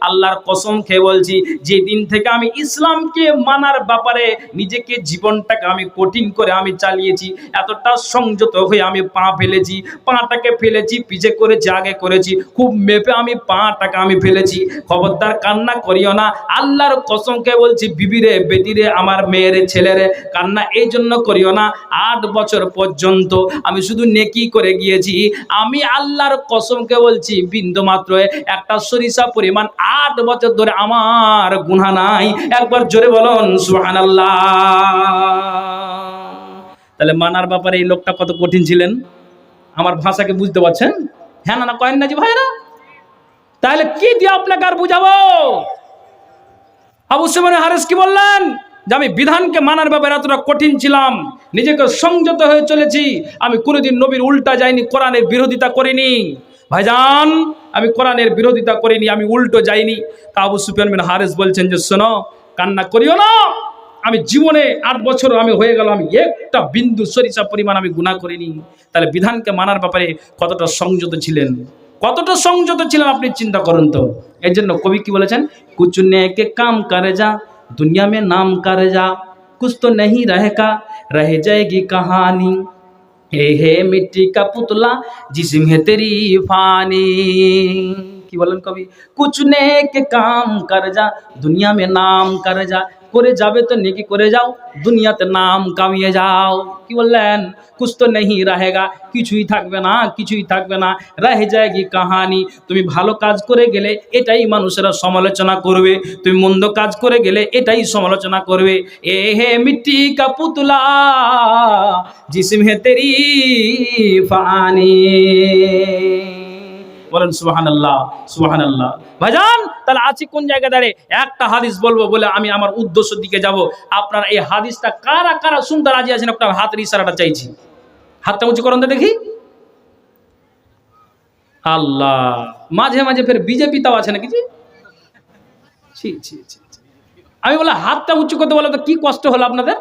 আল্লাহর কসম খেয়ে বলছি, যেদিন থেকে আমি ইসলামকে মানার ব্যাপারে নিজেকে জীবনটাকে আমি কঠিন করে আমি চালিয়েছি, এতটা সংযত হয়ে আমি পা ফেলেছি, পাটাকে ফেলেছি, পিছে করেছি, আগে করেছি, খুব মেপে আমি পাটাকে আমি ফেলেছি। খবরদার কান্না করিও না, আল্লাহর কসমকে বলছি, বিবিরে, বেটিরে, আমার মেয়েরে, ছেলেরে, কান্না এই জন্য করিও না। 8 বছর পর্যন্ত আমি শুধু নেকি করে গিয়েছি, আমি আল্লাহর কসমকে বলছি বিন্দু মাত্র একটা সরিষা পরিমাণ 8 বছর ধরে আমার গুনাহ নাই। একবার জোরে বলুন সুবহানাল্লাহ। তাহলে মানার ব্যাপারে এই লোকটা কত কঠিন ছিলেন, আমার ভাষাকে বুঝতে পারছেন? হ্যাঁ না কয়েন না জি ভাইরা? তাহলে কি দিয়ে আপনাকে আর বুঝাবো? আবু সুফিয়ান হারেস কি বললেন যে আমি বিধানকে মানার ব্যাপারে এতটা কঠিন ছিলাম, নিজেকে সংযত হয়ে চলেছি, আমি কোনোদিন নবীর উল্টা যাইনি, কোরআনের বিরোধিতা করিনি। ভাইজান আমি কোরআনের বিরোধিতা করিনি, আমি উল্টো যাইনি। তা আবু সুফিয়ান বিন হারেস বলছেন যে শোনো, কান্না করিও না, আমি জীবনে 8 বছর আমি হয়ে গেল, আমি একটা বিন্দু সরিষা পরিমাণ আমি গুনাহ করিনি। তাহলে বিধানকে মানার ব্যাপারে কতটা সংযত ছিলেন, কতটা সংযত ছিলেন আপনি চিন্তা করুন তো। এর জন্য কবি কি বলেছেন, কুছ নেকে কাম করে যা দুনিয়া में नाम कर जा, कुछ तो नहीं रहेगा रह जाएगी कहानी। हे मिट्टी का पुतला जिस्म है तेरी फानी। কি বলেন কবি? कुछ नेक काम कर जा दुनिया में नाम कर जा, করে যাবে তো নেকি করে যাও, দুনিয়াতে নাম কামিয়ে যাও। কি বললেন? कुछ तो नहीं रहेगा, কিছুই থাকবে না, কিছুই থাকবে না, রহ जाएगी कहानी। তুমি ভালো কাজ করে গেলে এটাই মানুষেরা সমালোচনা করবে, তুমি মন্দ কাজ করে গেলে এটাই সমালোচনা করবে। এ হে মিट्टी का पुतला जिस्म है तेरी फानी। বলেন সুবহানাল্লাহ, সুবহানাল্লাহ। ভাইজান, তাহলে আছি কোন জায়গায় দাঁড়িয়ে? একটা হাদিস বলবো বলে আমি আমার উদ্দেশ্যের দিকে যাব। আপনারা এই হাদিসটা কারা কারা শুনতে রাজি আছেন? একটা হাতের ইশারাটা চাইছি, হাতটা উঁচু করুন তো দেখি। আল্লাহ, মাঝে মাঝে ফের বিজেপি তাও আছে নাকি? জি জি জি, আমি বলে হাতটা উঁচু করতে বলে তো কি কষ্ট হলো আপনাদের?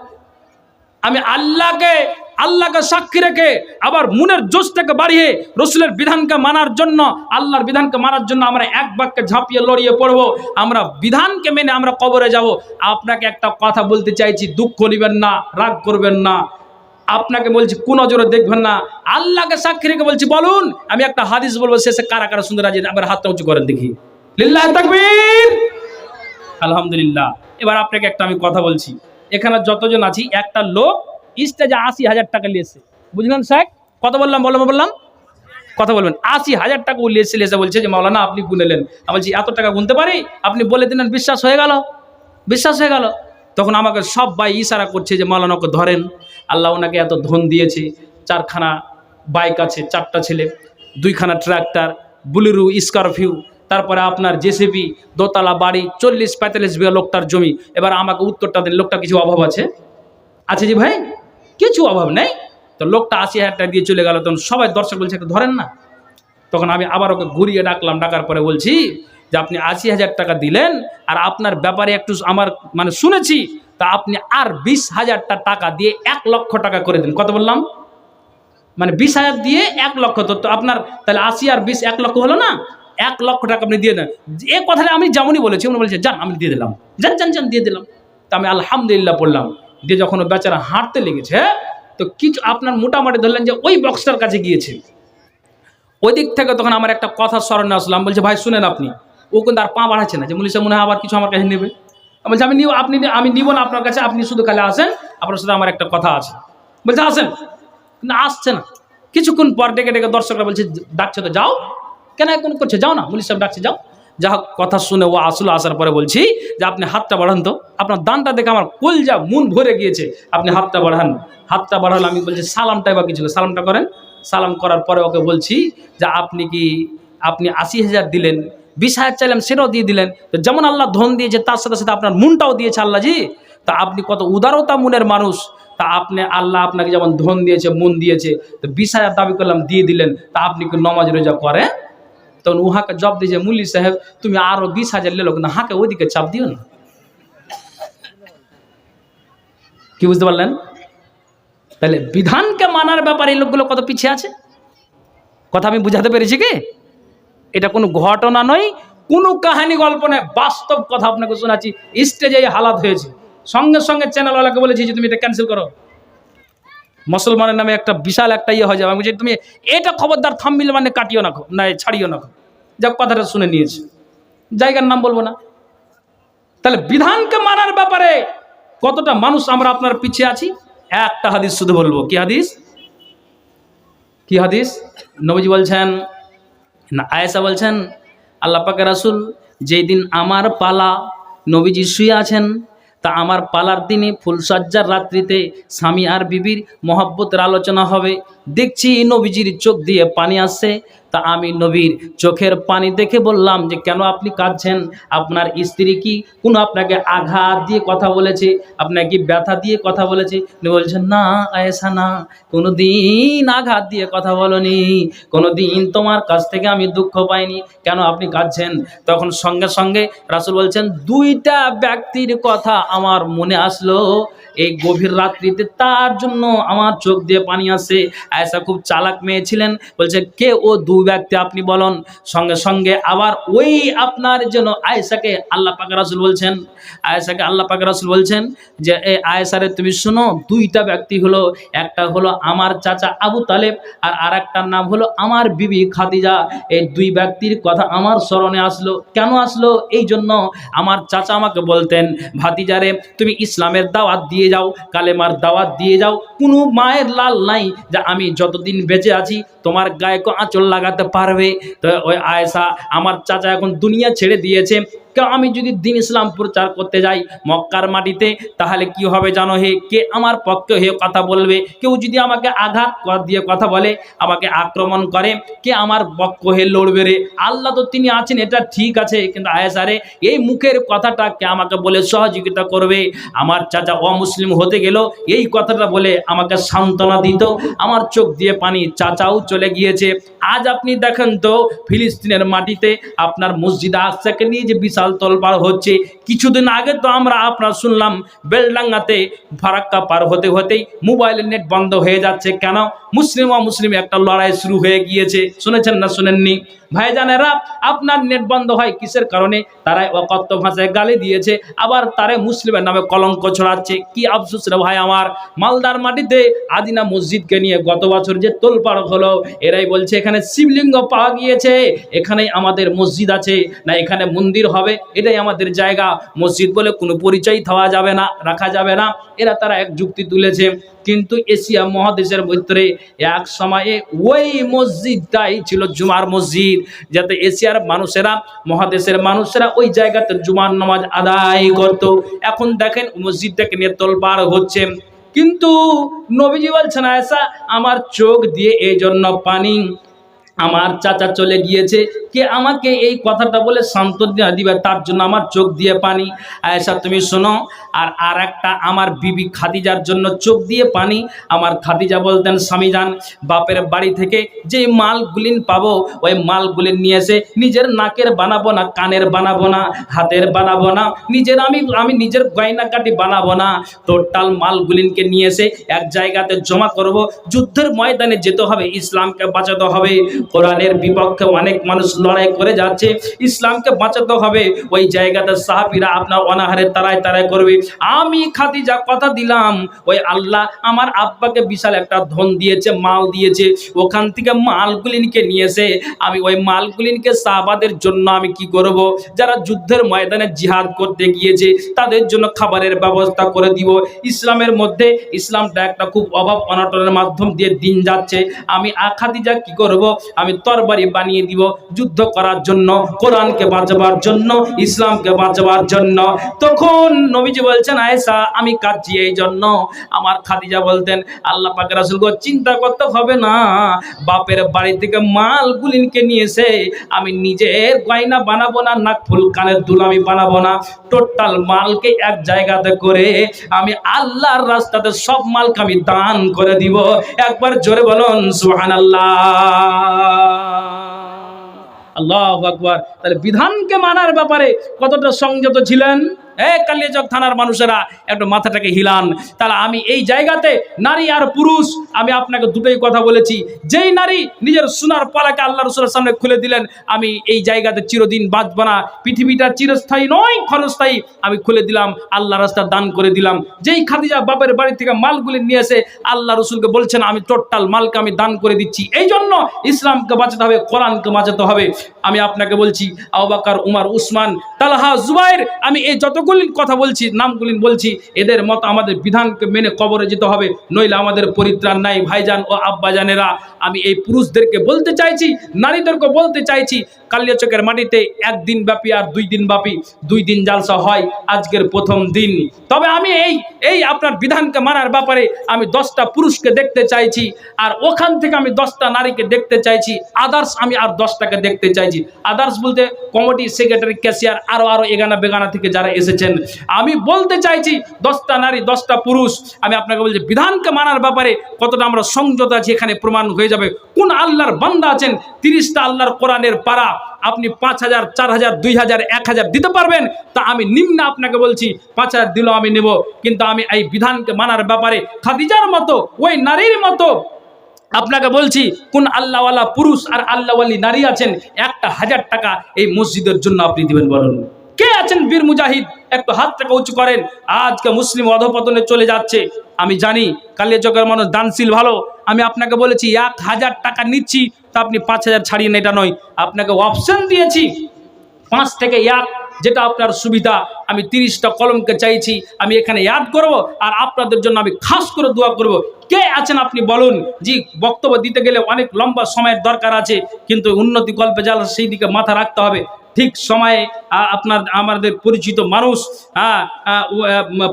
আমি আল্লাহকে সাক্ষী রেখে আবার মনের জোশটাকে বাড়িয়ে রসুলের বিধানকে মানার জন্য, আল্লাহর বিধানকে মানার জন্য আমরা এক বাক্যে ঝাঁপিয়ে লড়িয়ে পড়বো, আমরা বিধানকে মেনে আমরা কবরে যাব। আপনাকে একটা কথা বলতে চাইছি, দুঃখ নেবেন না, রাগ করবেন না, আপনাকে বলছি কোন নজরে দেখবেন না, আল্লাহকে সাক্ষী রেখে বলছি। বলুন, আমি একটা হাদিস বলবো, শেষে কারা কারা সুন্দর রাজি আবার হাতটা উঁচু করেন দেখি। লিল্লাহি তাকবীর, আলহামদুলিল্লাহ। এবার আপনাকে একটা আমি কথা বলছি, এখানে যতজন আছি একটা লোক স্টেজে ৮০,০০০ টাকা নিয়েছে, বুঝলেন স্যার? কত বললাম? বললাম কথা বলবেন। ৮০,০০০ টাকা উলিয়েছে, এসে বলছে যে মাওলানা আপনি গুনেলেন। আমি বলছি এত টাকা গুনতে পারি? আপনি বলে দিলেন, বিশ্বাস হয়ে গেল, বিশ্বাস হয়ে গেল। তখন আমাকে সব ভাই ইশারা করছে যে মাওলানা ওকে ধরেন, আল্লাহ ওনাকে এত ধন দিয়েছে, 4খানা বাইক আছে, 4টা ছেলে, 2খানা ট্রাক্টর, বুলেরো, স্করপিও, তারপরে আপনার জেসিবি, দোতলা বাড়ি, 40-45 বিঘা লোকটার জমি। এবার আমাকে উত্তরটা দিন, লোকটা কিছু অভাব আছে? আছে জি ভাই, কিছু অভাব নেই। তো লোকটা ৮০,০০০ টাকা দিয়ে চলে গেল। তখন সবাই দর্শক বলছে একটু ধরেন না। তখন আমি আবার ওকে ঘুরিয়ে ডাকলাম, ডাকার পরে বলছি যে আপনি ৮০,০০০ টাকা দিলেন, আর আপনার ব্যাপারে একটু আমার মানে শুনেছি, তা আপনি আর 20,০০০ টাকা দিয়ে 1,00,000 টাকা করে দিন। কত বললাম? মানে 20,০০০ দিয়ে 1,00,000, তো আপনার তাহলে ৮০ আর 20 1,00,000 হলো না? 1,00,000 টাকা আপনি দিয়ে দেন। এ কথাটা আমি যেমনই বলেছি, উনি বলছে যান আমি দিয়ে দিলাম, যান দিয়ে দিলাম। তা আমি আলহামদুলিল্লাহ বললাম, দিয়ে যখন ও বেচারা হাঁটতে লেগেছে, তো কিছু আপনার মোটামুটি ধরলেন যে ওই বক্সটার কাছে গিয়েছে, ওই দিক থেকে তখন আমার একটা কথা স্মরণে আসলাম। বলছে ভাই শুনেন, আপনি ও কিন্তু আর পা বাড়াচ্ছে না, যে মুলিশা মনে হয় আবার কিছু আমার কাছে নেবে। আমি বলছি আমি নিব না আপনার কাছে, আপনি শুধু খালি আসেন, আপনার সাথে আমার একটা কথা আছে। বলছে আসেন, কিন্তু আসছে না। কিছুক্ষণ পর ডেকে ডেকে দর্শকরা বলছে ডাকছে তো যাও, কেন এখন করছে, যাও না, মুলিশ সাহেব ডাকছে যাও। যা হোক, কথা শুনে ও আসলো, আসার পরে বলছি যে আপনি হাতটা বাড়ান তো, আপনার দানটা দেখে আমার কলজা মন ভরে গিয়েছে, আপনি হাতটা বাড়ান। হাতটা বাড়ালো, আমি বলছি সালামটাই বা কিছু, সালামটা করেন। সালাম করার পরে ওকে বলছি যে আপনি ৮০,০০০ দিলেন, 20,০০০ চাইলাম সেটাও দিয়ে দিলেন, তো যেমন আল্লাহ ধন দিয়েছে তার সাথে সাথে আপনার মনটাও দিয়েছে আল্লাহ জি, তা আপনি কত উদারতা মনের মানুষ, তা আপনি আল্লাহ আপনাকে যেমন ধন দিয়েছে, মন দিয়েছে, তো 20,০০০ দাবি করলাম দিয়ে দিলেন, তা আপনি কি নমাজ রোজা করে? তখন উহাকে জব দিয়েছে, মুল্লি সাহেব তুমি আরো 20,০০০ লেলো, কিন্তু হাঁকে ওইদিকে চাপ দিও না। কি বুঝতে পারলেন? তাহলে বিধানকে মানার ব্যাপারে এই লোকগুলো কত পিছিয়ে আছে, কথা আমি বুঝাতে পেরেছি কি? এটা কোনো ঘটনা নয়, কোনো কাহিনী গল্প নয়, বাস্তব কথা আপনাকে শোনাচ্ছি। স্টেজে হালাত হয়েছে, সঙ্গে সঙ্গে চ্যানেলওয়ালাকে বলেছি যে তুমি এটা ক্যান্সেল করো, মুসলমানের নামে একটা বিশাল একটা ইয়ে হয়ে যাবে। আমি বলছি তুমি এটা খবরদার থাম্বনেল মানে কাটিও না, না ছাড়িও না। যাক, কথাটা শুনে নিয়েছি, জায়গার নাম বলবো না। তাহলে বিধানকে মানার ব্যাপারে কতটা মানুষ আমরা আপনার পিছিয়ে আছি। একটা হাদিস শুধু বলবো। কি হাদিস? কি হাদিস? নবীজি বলছেন, না আয়েশা বলছেন, আল্লাহ পাকের রাসূল যেই দিন আমার পালা, নবীজি শুয়ে আছেন, তা আমার পালার দিনে ফুলসজ্জার রাত্রিতে স্বামী আর বিবির মহব্বতের আলোচনা হবে। দেখছি নবীজির চোখ দিয়ে পানি আসছে, তা আমি নবীর চোখের পানি দেখে বললাম যে কেন আপনি কাঁদছেন? আপনার স্ত্রী কি কোনো আপনাকে আঘাত দিয়ে কথা বলেছে, আপনাকে কি ব্যথা দিয়ে কথা বলেছে? উনি বলছেন না আয়েশা, না, কোনো দিন আঘাত দিয়ে কথা বলনি, কোনো দিন তোমার কাছ থেকে আমি দুঃখ পাইনি, কেন আপনি কাঁদছেন? তখন সঙ্গে সঙ্গে রাসূল বলছেন, দুইটা ব্যক্তির কথা আমার মনে আসলো এই গভীর রাত্রিতে, তার জন্য আমার চোখ দিয়ে পানি আসে। আয়েশা খুব চালাক মেয়ে ছিলেন, বলছে কে ও দুই ব্যক্তি আপনি বলুন। সঙ্গে সঙ্গে আবার ওই আপনার জন্য আয়েশাকে আল্লাহ পাক রাসূল বলছেন, আয়েশাকে আল্লাহ পাক রাসূল বলছেন যে এই আয়েশারে তুমি শোনো, দুইটা ব্যক্তি হলো, একটা হলো আমার চাচা আবু তালেব আর আরেকটার নাম হলো আমার বিবি খাদিজা। এই দুই ব্যক্তির কথা আমার স্মরণে আসলো। কেন আসলো? এই জন্য আমার চাচা আমাকে বলতেন, ভাতিজারে তুমি ইসলামের দাওয়াত দিয়ে যাও, কালেমার দাওয়াত দিয়ে যাও, কোনো মায়ের লাল নাই যে আমি যতদিন বেঁচে আছি তোমার গায়ে আঁচল লাগাতে পারবে। তো ওই আয়েশা আমার চাচা এখন দুনিয়া ছেড়ে দিয়েছে, আমি যদি দিন ইসলাম প্রচার করতে যাই মক্কার মাটিতে, তাহলে কি হবে জানো? হে কে আমার পক্ষে হয়ে কথা বলবে? কেউ যদি আমাকে আঘাত দিয়ে কথা বলে, আমাকে আক্রমণ করে, কে আমার পক্ষ হয়ে লড়বে রে? আল্লাহ তো তিনি আছেন, এটা ঠিক আছে, কিন্তু আয়েশা রে এই মুখের কথাটা কে আমাকে বলে সহযোগিতা করবে? আমার চাচা অমুসলিম হতে গেল, এই কথাটা বলে আমাকে সান্ত্বনা দিত। আমার চোখ দিয়ে পানি, চাচাও চলে গিয়েছে। আজ আপনি দেখেন তো ফিলিস্তিনের মাটিতে আপনার মসজিদ আকসাকে নিয়ে যে বিশাল তোলপাড় হচ্ছে। কিছুদিন আগে তো আমরা আপনার শুনলাম বেলডাঙ্গাতে ফারাক্কা পার হতে হতেই মোবাইলের নেট বন্ধ হয়ে যাচ্ছে। কেন? মুসলিম অমুসলিম একটা লড়াই শুরু হয়ে গিয়েছে। শুনেছেন না শুনেননি? ভাইজানেরা, আপনার নেট বন্ধ হয় কিসের কারণে? তারাই অকথ্য ভাষায় গালি দিয়েছে, আবার তারে মুসলিমের নামে কলঙ্ক ছড়াচ্ছে। কি আফসোস রে ভাই আমার, মালদার মাটিতে আদিনা মসজিদকে নিয়ে গত বছর যে তোলপাড় হলো, এরাই বলছে এখানে শিবলিঙ্গ পাওয়া গিয়েছে, এখানেই আমাদের মসজিদ আছে, না এখানে মন্দির হবে, এটাই আমাদের জায়গা, মসজিদ বলে কোনো পরিচয় দেওয়া যাবে না, রাখা যাবে না। তারা এক যুক্তি তুলেছে। কিন্তু এশিয়া মহাদেশের ভিতরে এক সময়ে ওই মসজিদটাই ছিল জুমার মসজিদ, যাতে এশিয়ার মানুষেরা, মহাদেশের মানুষেরা ওই জায়গাতে জুমার নামাজ আদায় করত। এখন দেখেন মসজিদটাকে নিয়ে তোলপাড় হচ্ছে। কিন্তু নবীজি বলছেন, আয়েশা আমার চোখ দিয়ে এই জন্য পানি, আমার চাচা চলে গিয়েছে, কে আমাকে এই কথাটা বলে সান্ত্বনা দিবে, তার জন্য আমার চোখ দিয়ে পানি। আয়েশা তুমি শোনো, আর একটা আমার বিবি খাদিজার জন্য চোখ দিয়ে পানি। আমার খাদিজা বলতেন, স্বামী যান, বাপের বাড়ি থেকে যে মালগুলিন পাবো, ওই মালগুলিন নিয়ে এসে নিজের নাকের বানাবো না, কানের বানাবো না, হাতের বানাবো না, নিজের আমি নিজের গয়নাকাটি বানাবো না, টোটাল মালগুলিনকে নিয়ে এসে এক জায়গাতে জমা করব। যুদ্ধের ময়দানে যেতে হবে, ইসলামকে বাঁচাতে হবে। কোরআনের বিপক্ষে অনেক মানুষ লড়াই করে যাচ্ছে, ইসলামকে বাঁচাতে হবে। ওই জায়গাতে সাহাবীরা আপনার অনাহারে তারায় তারায় করবে। আমি খাদিজা কথা দিলাম, ওই আল্লাহ আমার আব্বাকে বিশাল একটা ধন দিয়েছে, মাল দিয়েছে, ওখান থেকে মালগুলিনকে নিয়েছে, আমি ওই মালগুলিনকে সাহাবাদের জন্য আমি কি করব? যারা যুদ্ধের ময়দানে জিহাদ করতে গিয়েছে তাদের জন্য খাবারের ব্যবস্থা করে দিব। ইসলামের মধ্যে ইসলামটা একটা খুব অভাব অনটনের মাধ্যম দিয়ে দিন যাচ্ছে। আমি খাদিজা কি করব? আমি তরবারি বানিয়ে দিব যুদ্ধ করার জন্য, কোরআনকে বাঁচাবার জন্য, ইসলামকে বাঁচাবার জন্য। তখন নবীজি বলছেন, আয়েশা আমি কাঁদছি এই জন্য। আমার খাদিজা বলতেন, আল্লাহ পাক রাসূল গো, চিন্তা করতে হবে না, বাপের বাড়ি থেকে মালগুলিনকে নিয়ে এসে আমি নিজের গয়না বানাবো না, নাক ফুল কানের দুল আমি বানাবো না, টোটাল মালকে এক জায়গাতে করে আমি আল্লাহর রাস্তাতে সব মালকে আমি দান করে দিব। একবার জোরে বলুন সুবহানাল্লাহ। আল্লাহু আকবার। তাহলে বিধানকে মানার ব্যাপারে কতটা সংযত ছিলেন? কালিয়াচক থানার মানুষেরা একটু মাথাটাকে হিলান। তাহলে আমি এই জায়গাতে নারী আর পুরুষ, আমি আপনাকে দুটোই কথা বলেছি। যেই নারী নিজের সোনার পালাকে আল্লাহ রাসূলের সামনে খুলে দিলেন, আমি এই জায়গাতে চিরদিন বাঁচব না, পৃথিবীটা চিরস্থায়ী নয়, ক্ষণস্থায়ী, আমি খুলে দিলাম, আল্লাহ রাস্তা দান করে দিলাম। যেই খাদিজা বাপের বাড়ি থেকে মালগুলি নিয়ে এসে আল্লাহ রাসূলকে বলছেন আমি টোটাল মালকে আমি দান করে দিচ্ছি। এই জন্য ইসলামকে বাঁচাতে হবে, কোরআনকে বাঁচাতে হবে। আমি আপনাকে বলছি, আবু বকর, উমর, উসমান, তালহা, জুবাইর, আমি এই যতগুলি কথা বলছি, নামগুলি বলছি, এদের মত আমাদের বিধানকে মেনে কবরে যেতে হবে, নইলে আমাদের পরিত্রাণ নাই। ভাইজান ও আব্বাজানেরা, আমি এই পুরুষদেরকে বলতে চাইছি, নারীদেরকে বলতে চাইছি, কালিয়াচকের মাটিতে একদিন ব্যাপী আর 2 দিন ব্যাপী 2 দিন জালসা হয়, আজকের প্রথম দিন। তবে আমি এই আপনার বিধানকে মানার ব্যাপারে আমি 10টা পুরুষকে দেখতে চাইছি, আর ওখান থেকে আমি 10টা নারীকে দেখতে চাইছি, আদার্স আমি আর 10টাকে দেখতে চাইছি। আদার্স বলতে কমিটি সেক্রেটারি, ক্যাশিয়ার, আরো এগানা বেগানা থেকে যারা এসেছেন, আমি বলতে চাইছি 10টা নারী 10টা পুরুষ। আমি আপনাকে বলছি বিধানকে মানার ব্যাপারে কতটা আমরা সংযত আছি, এখানে প্রমাণ হয়ে যাবে। কোন আল্লাহর বান্দা আছেন 30টা আল্লাহর কোরআনের পারা আপনি 5000, 4000, 2000, 1000 দিতে পারবেন? তা আমি নিম্ন আপনাকে বলছি 5000 দিলেও আমি নেব, কিন্তু আমি এই বিধানকে মানার ব্যাপারে খাদিজার মতো, ওই নারীর মতো আপনাকে বলছি, কোন আল্লাহওয়ালা পুরুষ আর আল্লাহওয়ালি নারী আছেন 1000 টাকা এই মসজিদের জন্য আপনি দিবেন? বলুন, কে আছেন বীর মুজাহিদ? একটু হাত টাকা উঁচু করেন। আজকে মুসলিম অধপতনে চলে যাচ্ছে। আমি জানি কালিয়াচকের মানুষ দানশীল ভালো। আমি আপনাকে বলেছি 1000 টাকা নিচ্ছি, তা আপনি 5000 ছাড়িয়ে এটা নয়, আপনাকে অপশন দিয়েছি 5 থেকে 1, যেটা আপনার সুবিধা। আমি 30টা কলমকে চাইছি, আমি এখানে অ্যাড করব, আর আপনাদের জন্য আমি খাস করে দোয়া করব। কে আছেন আপনি বলুন। জি, বক্তব্য দিতে গেলে অনেক লম্বা সময়ের দরকার আছে, কিন্তু উন্নতি কল্পে জাল সেই দিকে মাথা রাখতে হবে। ঠিক সময়ে আপনার আমাদের পরিচিত মানুষ,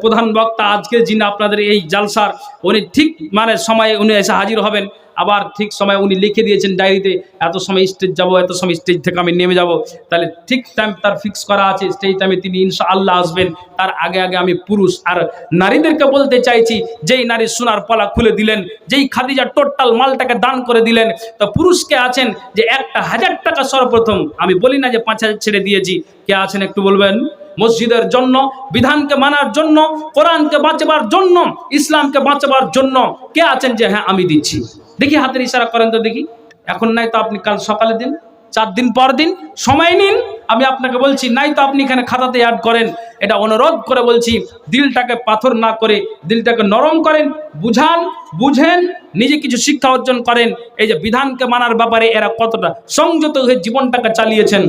প্রধান বক্তা আজকে যিনি আপনাদের এই জালসার, উনি ঠিক মানে সময়ে উনি এসে হাজির হবেন। আবার ঠিক সময় উনি লিখে দিয়েছেন ডায়েরিতে, এত সময় স্টেজ যাব, এত সময় স্টেজ থেকে আমি নেমে যাব। তাহলে ঠিক টাইম তার ফিক্স করা আছে, স্টেজ টাইমে তিনি ইনশাআল্লাহ আসবেন। তার আগে আগে আমি পুরুষ আর নারীদেরকে বলতে চাইছি, যেই নারী সোনার পলা খুলে দিলেন, যেই খাদিজা টোটাল মালটাকে দান করে দিলেন, তো পুরুষকে আছেন যে 1000 টাকা সর্বপ্রথম, আমি বলি না যে 5000 ছেড়ে দিয়েছি, কে আছেন একটু বলবেন? মসজিদের জন্য, বিধানকে মানার জন্য, কোরআনকে বাঁচাবার জন্য, ইসলামকে বাঁচাবার জন্য কে আছেন যে হ্যাঁ আমি দিচ্ছি? দেখি হাতের ইশারা করেন তো দেখি। এখন নাই তো আপনি কাল সকালে দিন, 4 দিন পর দিন, সময় নিন। আমি আপনাকে বলছি, নাই তো আপনি এখানে খাতাতে অ্যাড করেন। এটা অনুরোধ করে বলছি, দিলটাকে পাথর না করে দিলটাকে নরম করেন, বুঝান, বুঝেন, নিজে কিছু শিক্ষা অর্জন করেন। এই যে বিধানকে মানার ব্যাপারে এরা কতটা সংযত হয়ে জীবনটাকে চালিয়েছেন।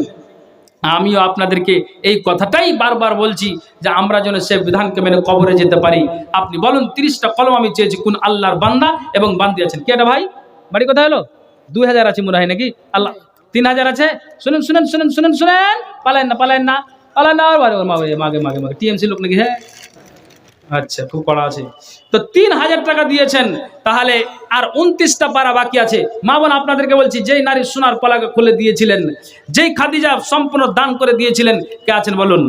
আমিও আপনাদেরকে এই কথাটাই বারবার বলছি যে আমরা যেন সে বিধানকে মেনে কবরে যেতে পারি। আপনি বলুন, 30টা কলম আমি চেয়েছি, কোন আল্লাহর বান্দা এবং বান্দি আছেন? কে এটা ভাই? বাড়ি কোথায় হলো? 2000 আছে মনে হয় নাকি? আল্লাহ 3000 আছে। শুনেন শুনেন শুনেন শুনেন শুনেন, পালেন না পালেন না পালেন না, মাগে মাগে মাগে টিএমসি লোক নাকি? হ্যাঁ, আচ্ছা, খুব কড়া আছে। তো 3000 টাকা দিয়েছেন, তাহলে আর 29টা পারা বাকি আছে। মা বোন, আপনাদেরকে বলছি, যেই নারী সোনার পলাকে খুলে দিয়েছিলেন, যেই খাদিজা সম্পূর্ণ দান করে দিয়েছিলেন, কে আছেন বলুন?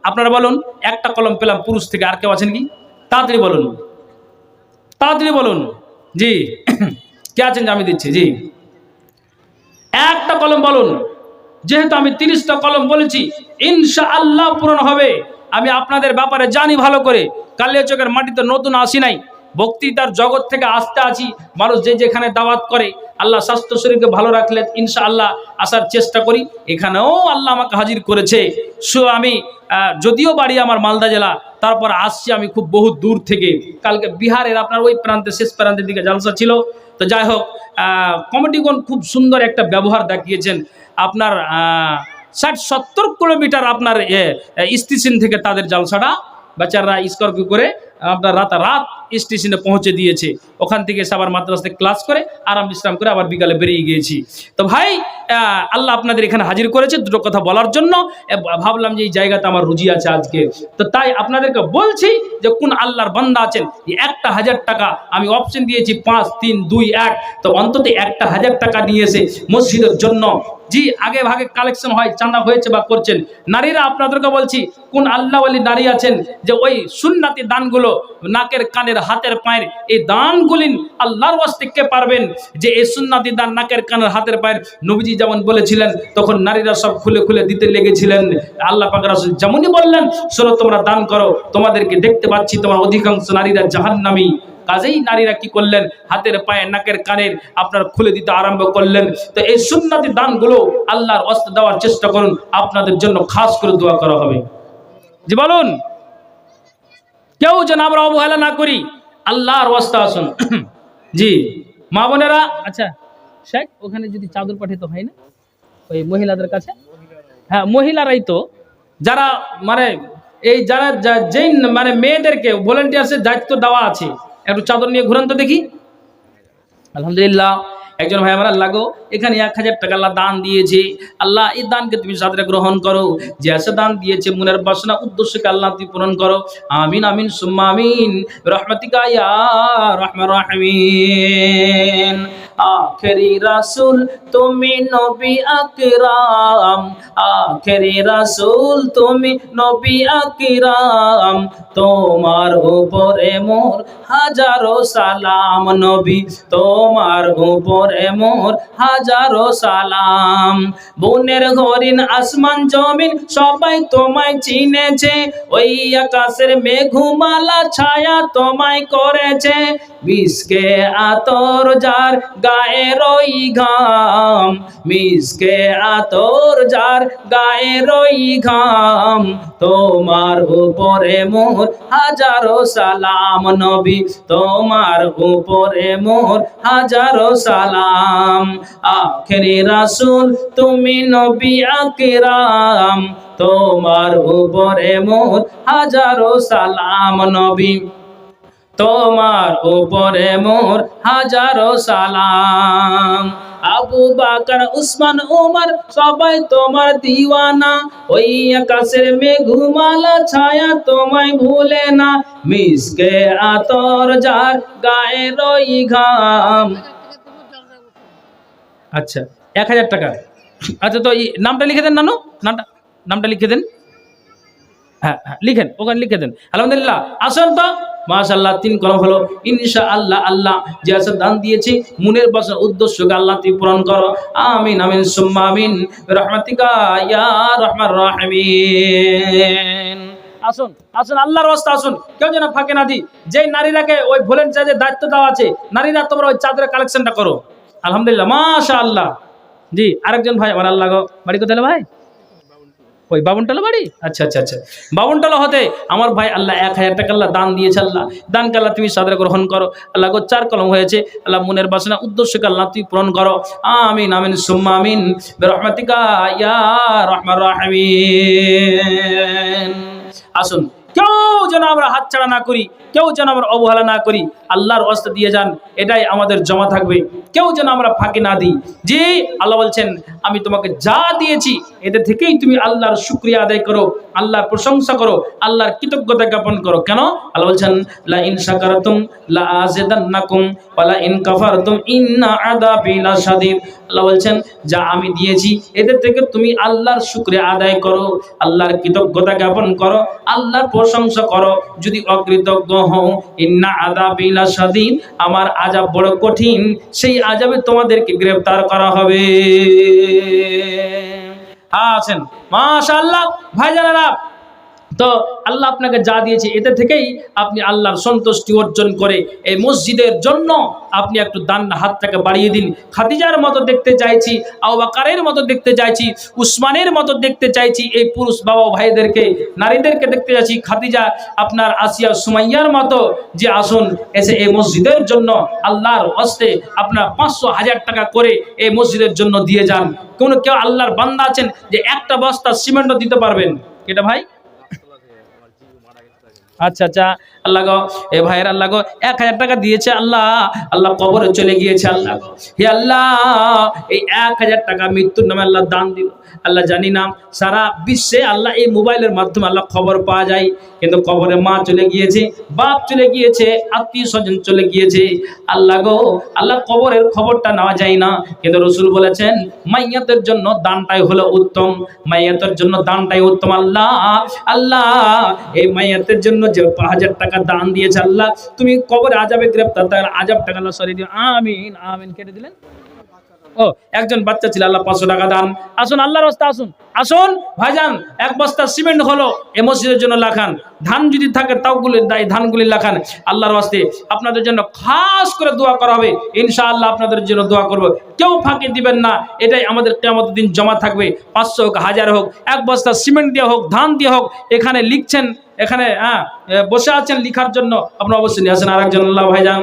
আপনারা বলুন। একটা কলম পেলাম পুরুষ থেকে, আর কেউ আছেন কি? তাড়াতাড়ি বলুন, তাড়াতাড়ি বলুন। জি, কে আছেন যে আমি দিচ্ছি? জি, একটা কলম বলুন। যেহেতু আমি 30টা কলম বলেছি, ইনশাআল্লাহ পূরণ হবে। আমি আপনাদের ব্যাপারে জানি ভালো করে। কালিয়াচকের মাটিতে নতুন আসি নাই, বক্তৃতার জগৎ থেকে আসতে আছি। মানুষ যে যেখানে দাওয়াত করে, আল্লাহ স্বাস্থ্য শরীরকে ভালো রাখলে ইনশাআল্লাহ আসার চেষ্টা করি। এখানেও আল্লাহ আমাকে হাজির করেছে। আমি যদিও বাড়ি আমার মালদা জেলা, তারপর আসছি আমি খুব বহু দূর থেকে। কালকে বিহারের আপনার ওই প্রান্তে, শেষ প্রান্তের দিকে জালসা ছিল। তো যাই হোক, কমিটিগণ খুব সুন্দর একটা ব্যবহার দেখিয়েছেন। আপনার 60-70 কিলোমিটার আপনার স্টেশন থেকে তাদের জালসাটা বাচ্চারা স্কর্পিও করে আপনার রাতারাত স্টেশনে পৌঁছে দিয়েছে। ওখান থেকে আবার মাদ্রাসাতে ক্লাস করে আরাম বিশ্রাম করে আবার বিকালে বেরিয়ে গিয়েছি। তো ভাই, আল্লাহ আপনাদের এখানে হাজির করেছে দুটো কথা বলার জন্য। ভাবলাম যে এই জায়গাতে আমার রুজি আছে আজকে, তো তাই আপনাদেরকে বলছি যে কোন আল্লাহর বান্দা আছেন, 1000 টাকা আমি অপশন দিয়েছি, 5 3 2 1, তো অন্তত 1000 টাকা নিয়ে এসে মসজিদের জন্য। জি, আগে ভাগে কালেকশন হয়, চাঁদা হয়েছে বা করছেন। নারীরা, আপনাদেরকে বলছি, কোন আল্লাহওয়ালি নারী আছেন যে ওই সুন্নাতি দানগুলো, নাকের কানের হাতের পায়ের এই দানগুলি আল্লাহর ওয়াস্তে কে পারবেন? যে এই সুন্নাতি দান নাকের কানের হাতের পায়ের, নবীজি যেমন বলেছিলেন, তখন নারীরা সব খুলে খুলে দিতে লেগেছিলেন। আল্লাহ পাক রাসূল যেমনই বললেন, শোনো তোমরা দান করো, তোমাদেরকে দেখতে পাচ্ছি তোমার অধিকাংশ নারীরা জাহান্নামী। কাজেই নারীরা কি করলেন? হাতের পায়ে নাকের কানের আপনার খুলে দিতে আরম্ভ করলেন। তো এই সুন্নাতি দানগুলো আল্লাহর ওয়াস্তে দেওয়ার চেষ্টা করুন, আপনাদের জন্য খাস করে দোয়া করা হবে। জি বলুন, কেউ যেন আমরা অবহেলা না করি, আল্লাহর ওয়াস্তে আসুন। জি মা বোনেরা, আচ্ছা শেখ, ওখানে যদি চাদর পাঠিয়ে হয় না ওই মহিলাদের কাছে? হ্যাঁ, মহিলারাই তো যারা মানে এই যারা যেই মানে মেয়েদেরকে ভলেন্টিয়ার্সের দায়িত্ব দেওয়া আছে, একটু চাদর নিয়ে ঘুরান তো দেখি। আলহামদুলিল্লাহ, একজন ভাই আমার আল্লাহ গো, এখানে 1000 টাকা আল্লাহ দান দিয়েছে। আল্লাহ এই দানকে তুমি সাদরে গ্রহণ করো। যে এসে দান দিয়েছে, মনের বাসনা উদ্দেশ্যকে আল্লাহ তুমি পূরণ করো। আমিন আমিন সুম্মা আমিন রহমাতিকা ইয়া রাহমান রাহিমিন। আখেরি রাসূল তুমি নবী আকরাম, আখেরি রাসূল তুমি নবী আকরাম, তোমার উপরে মোর হাজারো সালাম। নবী তোমার উপরে মোর হাজারো সালাম। বনের হরিণ আসমান জমিন সবাই তোমায় চিনেছে, ওই আকাশের মেঘমালা ছায়া তোমায় করেছে। বিস্কে আতর যার গায়ের ওই ঘাম, মিসকে আতর যার গায়ের ওই ঘাম, তোমার উপরে মোর হাজারো সালাম নবী, তোমার উপরে মোর হাজারো সালাম। আখেরি রাসূল তুমি নবী আকরাম, তোমার উপরে মোর হাজারো সালাম নবী, তোমার উপরে মোর হাজারো সালাম। আবু বকর উসমান উমর সবাই তোমার দিওয়ানা, ওই আকাশের মেঘমালা ছায়া তোমায় ভুলে না, মিসকে আতর যার গায়ের ওই ঘাম। আচ্ছা 1000 টাকা। আচ্ছা তো এই নামটা লিখে দেন নানু, নামটা লিখে দেন। হ্যাঁ হ্যাঁ লিখেন, ওখানে লিখে দেন। আলহামদুলিল্লাহ। আসেন তো মাশাআল্লাহ 3 কলম হলো ইনশাআল্লাহ। আল্লাহ যে আছে দান দিয়েছি মনের বাসনা উদ্দেশ্যকে আল্লাহ তুই পূরণ করো। আমিন আমিন সুম্মা আমিন বিরহমাতিকা ইয়া রাহমার রাহিমিন। আসুন আসুন আল্লাহর রাস্তা আসুন, কেউ যেন ফাঁকে না দি। যেই নারীরাকে ওই ভলেন্টিয়ারের দায়িত্ব দেওয়া আছে, নারীরা তোমরা ওই চাদরের কালেকশনটা করো। আলহামদুলিল্লাহ মাশাআল্লাহ। জি আরেকজন ভাই আমার আল্লাহ গো, বাড়ি কোথায় ভাই? ওই বাবনটালা বাড়ি। আচ্ছা আচ্ছা আচ্ছা, বাবনটালা হতে আমার ভাই আল্লাহ 1000 টাকা আল্লাহ দান দিয়েছে। আল্লাহ দানকে আল্লাহ তুমি সাদরে গ্রহণ করো। আল্লাহ গো 4 কলম হয়েছে, আল্লাহ মনের বাসনা উদ্দেশ্যকে আল্লাহ তুই পূরণ করো। আমিন আমিন সুম্মা আমিন বিরহমাতিকা ইয়া রাহমার রাহিমিন। আসুন কেউ যেন আমরা হাতছাড়া না করি, কেউ যেন আমরা অবহেলা না করি। আল্লাহর ওয়াস্তে দিয়ে যান, এটাই আমাদের জমা থাকবে। কেউ যেন আমরা ফাঁকি না দিই। যে আল্লাহ বলছেন আমি তোমাকে যা দিয়েছি এদের থেকেই তুমি আল্লাহর শুকরিয়া আদায় করো, আল্লাহর প্রশংসা করো, আল্লাহর কৃতজ্ঞতা জ্ঞাপন করো। কেন? আল্লাহ বলছেন লা ইন শাকারতুম লা আযিদান্নাকুম ওয়া লা ইন কাফারতুম ইন্না আযাবি লাশাদীদ। আল্লাহ বলছেন যা আমি দিয়েছি এদের থেকে তুমি আল্লাহর শুকরিয়া আদায় করো, আল্লাহর কৃতজ্ঞতা জ্ঞাপন করো, আল্লাহর প্রশংসা করো। যদি অকৃতজ্ঞ হও ইন্না আযাবি লাশাদীদ, আমার আযাব বড় কঠিন, সেই আযাবে তোমাদেরকে গ্রেফতার করা হবে। আছেন মাশাআল্লাহ ভাইজানেরা। তো আল্লাহ আপনাকে যা দিয়েছে এতে থেকেই আপনি আল্লাহর সন্তুষ্টি অর্জন করে এই মসজিদের জন্য আপনি একটু দান হাতটাকে বাড়িয়ে দিন। খাদিজার মতো দেখতে চাইছি, আবু বকরের মতো দেখতে চাইছি, উসমানের মতো দেখতে চাইছি এই পুরুষ বাবা ভাইদেরকে, নারীদেরকে দেখতে চাইছি খাদিজা আপনার আসিয়া সুমাইয়ার মতো যে আসুন এসে এই মসজিদের জন্য আল্লাহর হস্তে আপনার 500,000 টাকা করে এই মসজিদের জন্য দিয়ে যান। কেউ আল্লাহর বান্দা আছেন যে একটা বস্তা সিমেন্টও দিতে পারবেন? এটা ভাই আচ্ছা আচ্ছা আল্লাহ গো এ ভাইয়ের আল্লাহ গো 1000 টাকা দিয়েছে। আল্লাহ আল্লাহ কবরে চলে গিয়েছে। আল্লাহ গো হে আল্লাহ এই 1000 টাকা মৃত্যুর নামে আল্লাহ দান দিল। আল্লাহ জানি না সারা বিশ্বে আল্লাহ এই মোবাইলের মাধ্যমে আল্লাহ খবর পাওয়া যায়, কিন্তু কবরে মা চলে গিয়েছে, বাপ চলে গিয়েছে, আত্মীয় স্বজন চলে গিয়েছে। আল্লাহ গো আল্লাহ কবরের খবরটা নেওয়া যায় না, কিন্তু রাসূল বলেছেন মাইয়াতের জন্য দানটাই হলো উত্তম, মাইয়াতের জন্য দানটাই উত্তম। আল্লাহ আল্লাহ এই মাইয়াতের জন্য যে 5000 টাকা দান দিয়েছে আল্লাহ তুমি কবরে আযাবে গ্রেফতার তার আযাব টাকা আল্লাহ সরিয়ে দিও। আমিন আমিন। কেটে দিলেন। ও একজন বাচ্চা ছিল, আল্লাহ 500 টাকা দান। আসুন আল্লাহর রাস্তা আসুন আসুন ভাইজান, 1 বস্তা সিমেন্ট হলো এই মসজিদের জন্য লাখান, ধান যদি থাকে তাওগুলি ধানগুলি লাখান। আল্লাহর রাস্তে আপনাদের জন্য খাস করে দোয়া করা হবে ইনশাআল্লাহ, আপনাদের জন্য দোয়া করব। কেউ ফাঁকি দিবেন না, এটাই আমাদের কিয়ামতের দিন জমা থাকবে। 500 হোক 1000 হোক, 1 বস্তা সিমেন্ট দিয়ে হোক, ধান দিয়ে হোক, এখানে লিখছেন, এখানে বসে আছেন লিখার জন্য, আপনারা অবশ্যই নিয়ে আসেন। আরেকজন আল্লাহ ভাইজান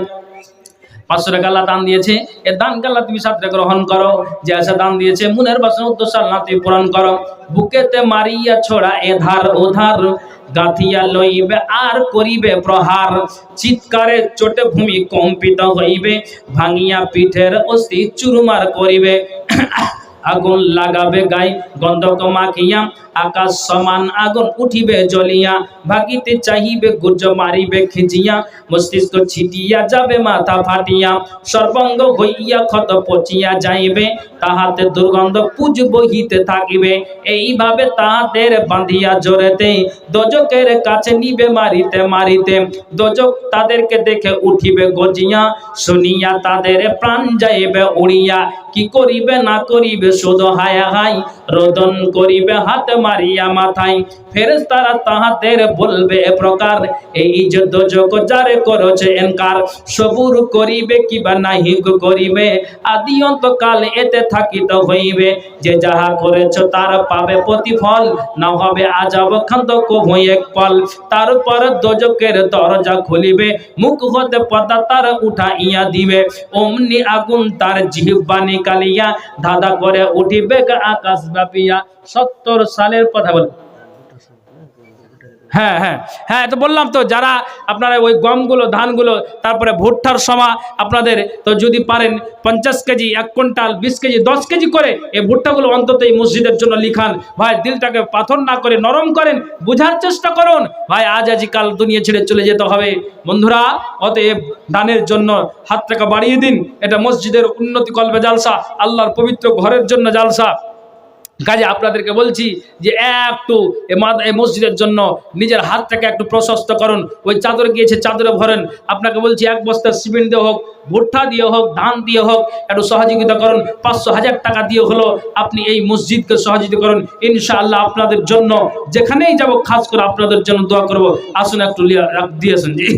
500 টাকা আল্লাহ দান দিয়েছে, এ দানকে আল্লাহ তুমি সাথে গ্রহণ করো। যে আশা দান দিয়েছে মনের বাসনা উদ্দেশ্য আল্লাহ তুমি পূরণ করো। বুকেতে মারিয়া ছোড়া এধার ওধার, গাথিয়া লইবে আর করিবে প্রহার, চিৎকারে চোটে ভূমি কম্পিত হইবে, ভাঙিয়া পিঠের অস্থি চুরমার করিবে। আগুন লাগাবে গায়ে গন্ধক মাখিয়া, আকাশ সমান আগুন উঠিবে জ্বলিয়া, ভাগিতে চাহিবে গুর্জ মারিবে খিচিয়া, মস্তিষ্ক ছিটিয়া যাবে মাথা ফাটিয়া, সর্বাঙ্গ হইয়া ক্ষত পচিয়া যাইবে, তাহাতে দুর্গন্ধ পুজ বহিতে থাকিবে। এইভাবে তাহাদের বাঁধিয়া জোরেতে দোজকের কাছে নিবে মারিতে মারিতে। দোজক তাদেরকে দেখে উঠিবে গজিয়া, শুনিয়া তাদের প্রাণ যাইবে উড়িয়া। কি করিবে না করিবে শুধু হায় হাই, রোদন করিবে হাত মারিয়া মাথায়। ফেরেশতারা তাহাদের বলবে এ প্রকার, এই যে দোজক যারে করেছে এনকার, সবুর করিবে কিবা নাহি করিবে, আদি অন্তকাল এতে থাকিতে হইবে। যে যাহা করেছ তার পাবে প্রতিফল, না হবে আযাব খান্দক হই এক পল। তারপর দোজকের দরজা খুলিবে, মুখ হতে পর্দা তার উঠাইয়া দিবে। অমনি আগুন তার জিহ্বা নিকালিয়া ধাঁধা করে উঠিবে আকাশ ব্যাপিয়া। 70 সালের কথা বলে। হ্যাঁ হ্যাঁ হ্যাঁ, তো বললাম তো, যারা আপনারা ওই গমগুলো ধানগুলো তারপরে ভুট্টার সময় আপনাদের তো যদি পারেন 50 কেজি 1 কুইন্টাল 20 কেজি 10 কেজি করে এই ভুট্টাগুলো অন্তত এই মসজিদের জন্য লিখান ভাই। দিলটাকে পাথর না করে নরম করেন, বুঝার চেষ্টা করুন ভাই। আজকাল দুনিয়া ছেড়ে চলে যেতে হবে বন্ধুরা। অতএব দানের জন্য হাত টাকা বাড়িয়ে দিন। এটা মসজিদের উন্নতি কল্পে জালসা, আল্লাহর পবিত্র ঘরের জন্য জালসা। কাজে আপনাদেরকে বলছি যে একটু এই মসজিদের জন্য নিজের হাতটাকে একটু প্রশস্ত করুন। ওই চাদর গিয়েছে, চাদরে ভরেন। আপনাকে বলছি 1 বস্তা সিমেন্ট দিয়ে হোক, ভুট্টা দিয়ে হোক, ধান দিয়ে হোক, একটু সহযোগিতা করুন। 500-1000 টাকা দিয়ে হলো আপনি এই মসজিদকে সহযোগিতা করুন। ইনশাআল্লাহ আপনাদের জন্য যেখানেই যাব খাস করে আপনাদের জন্য দোয়া করব। আসুন একটু দিয়েছেন জি।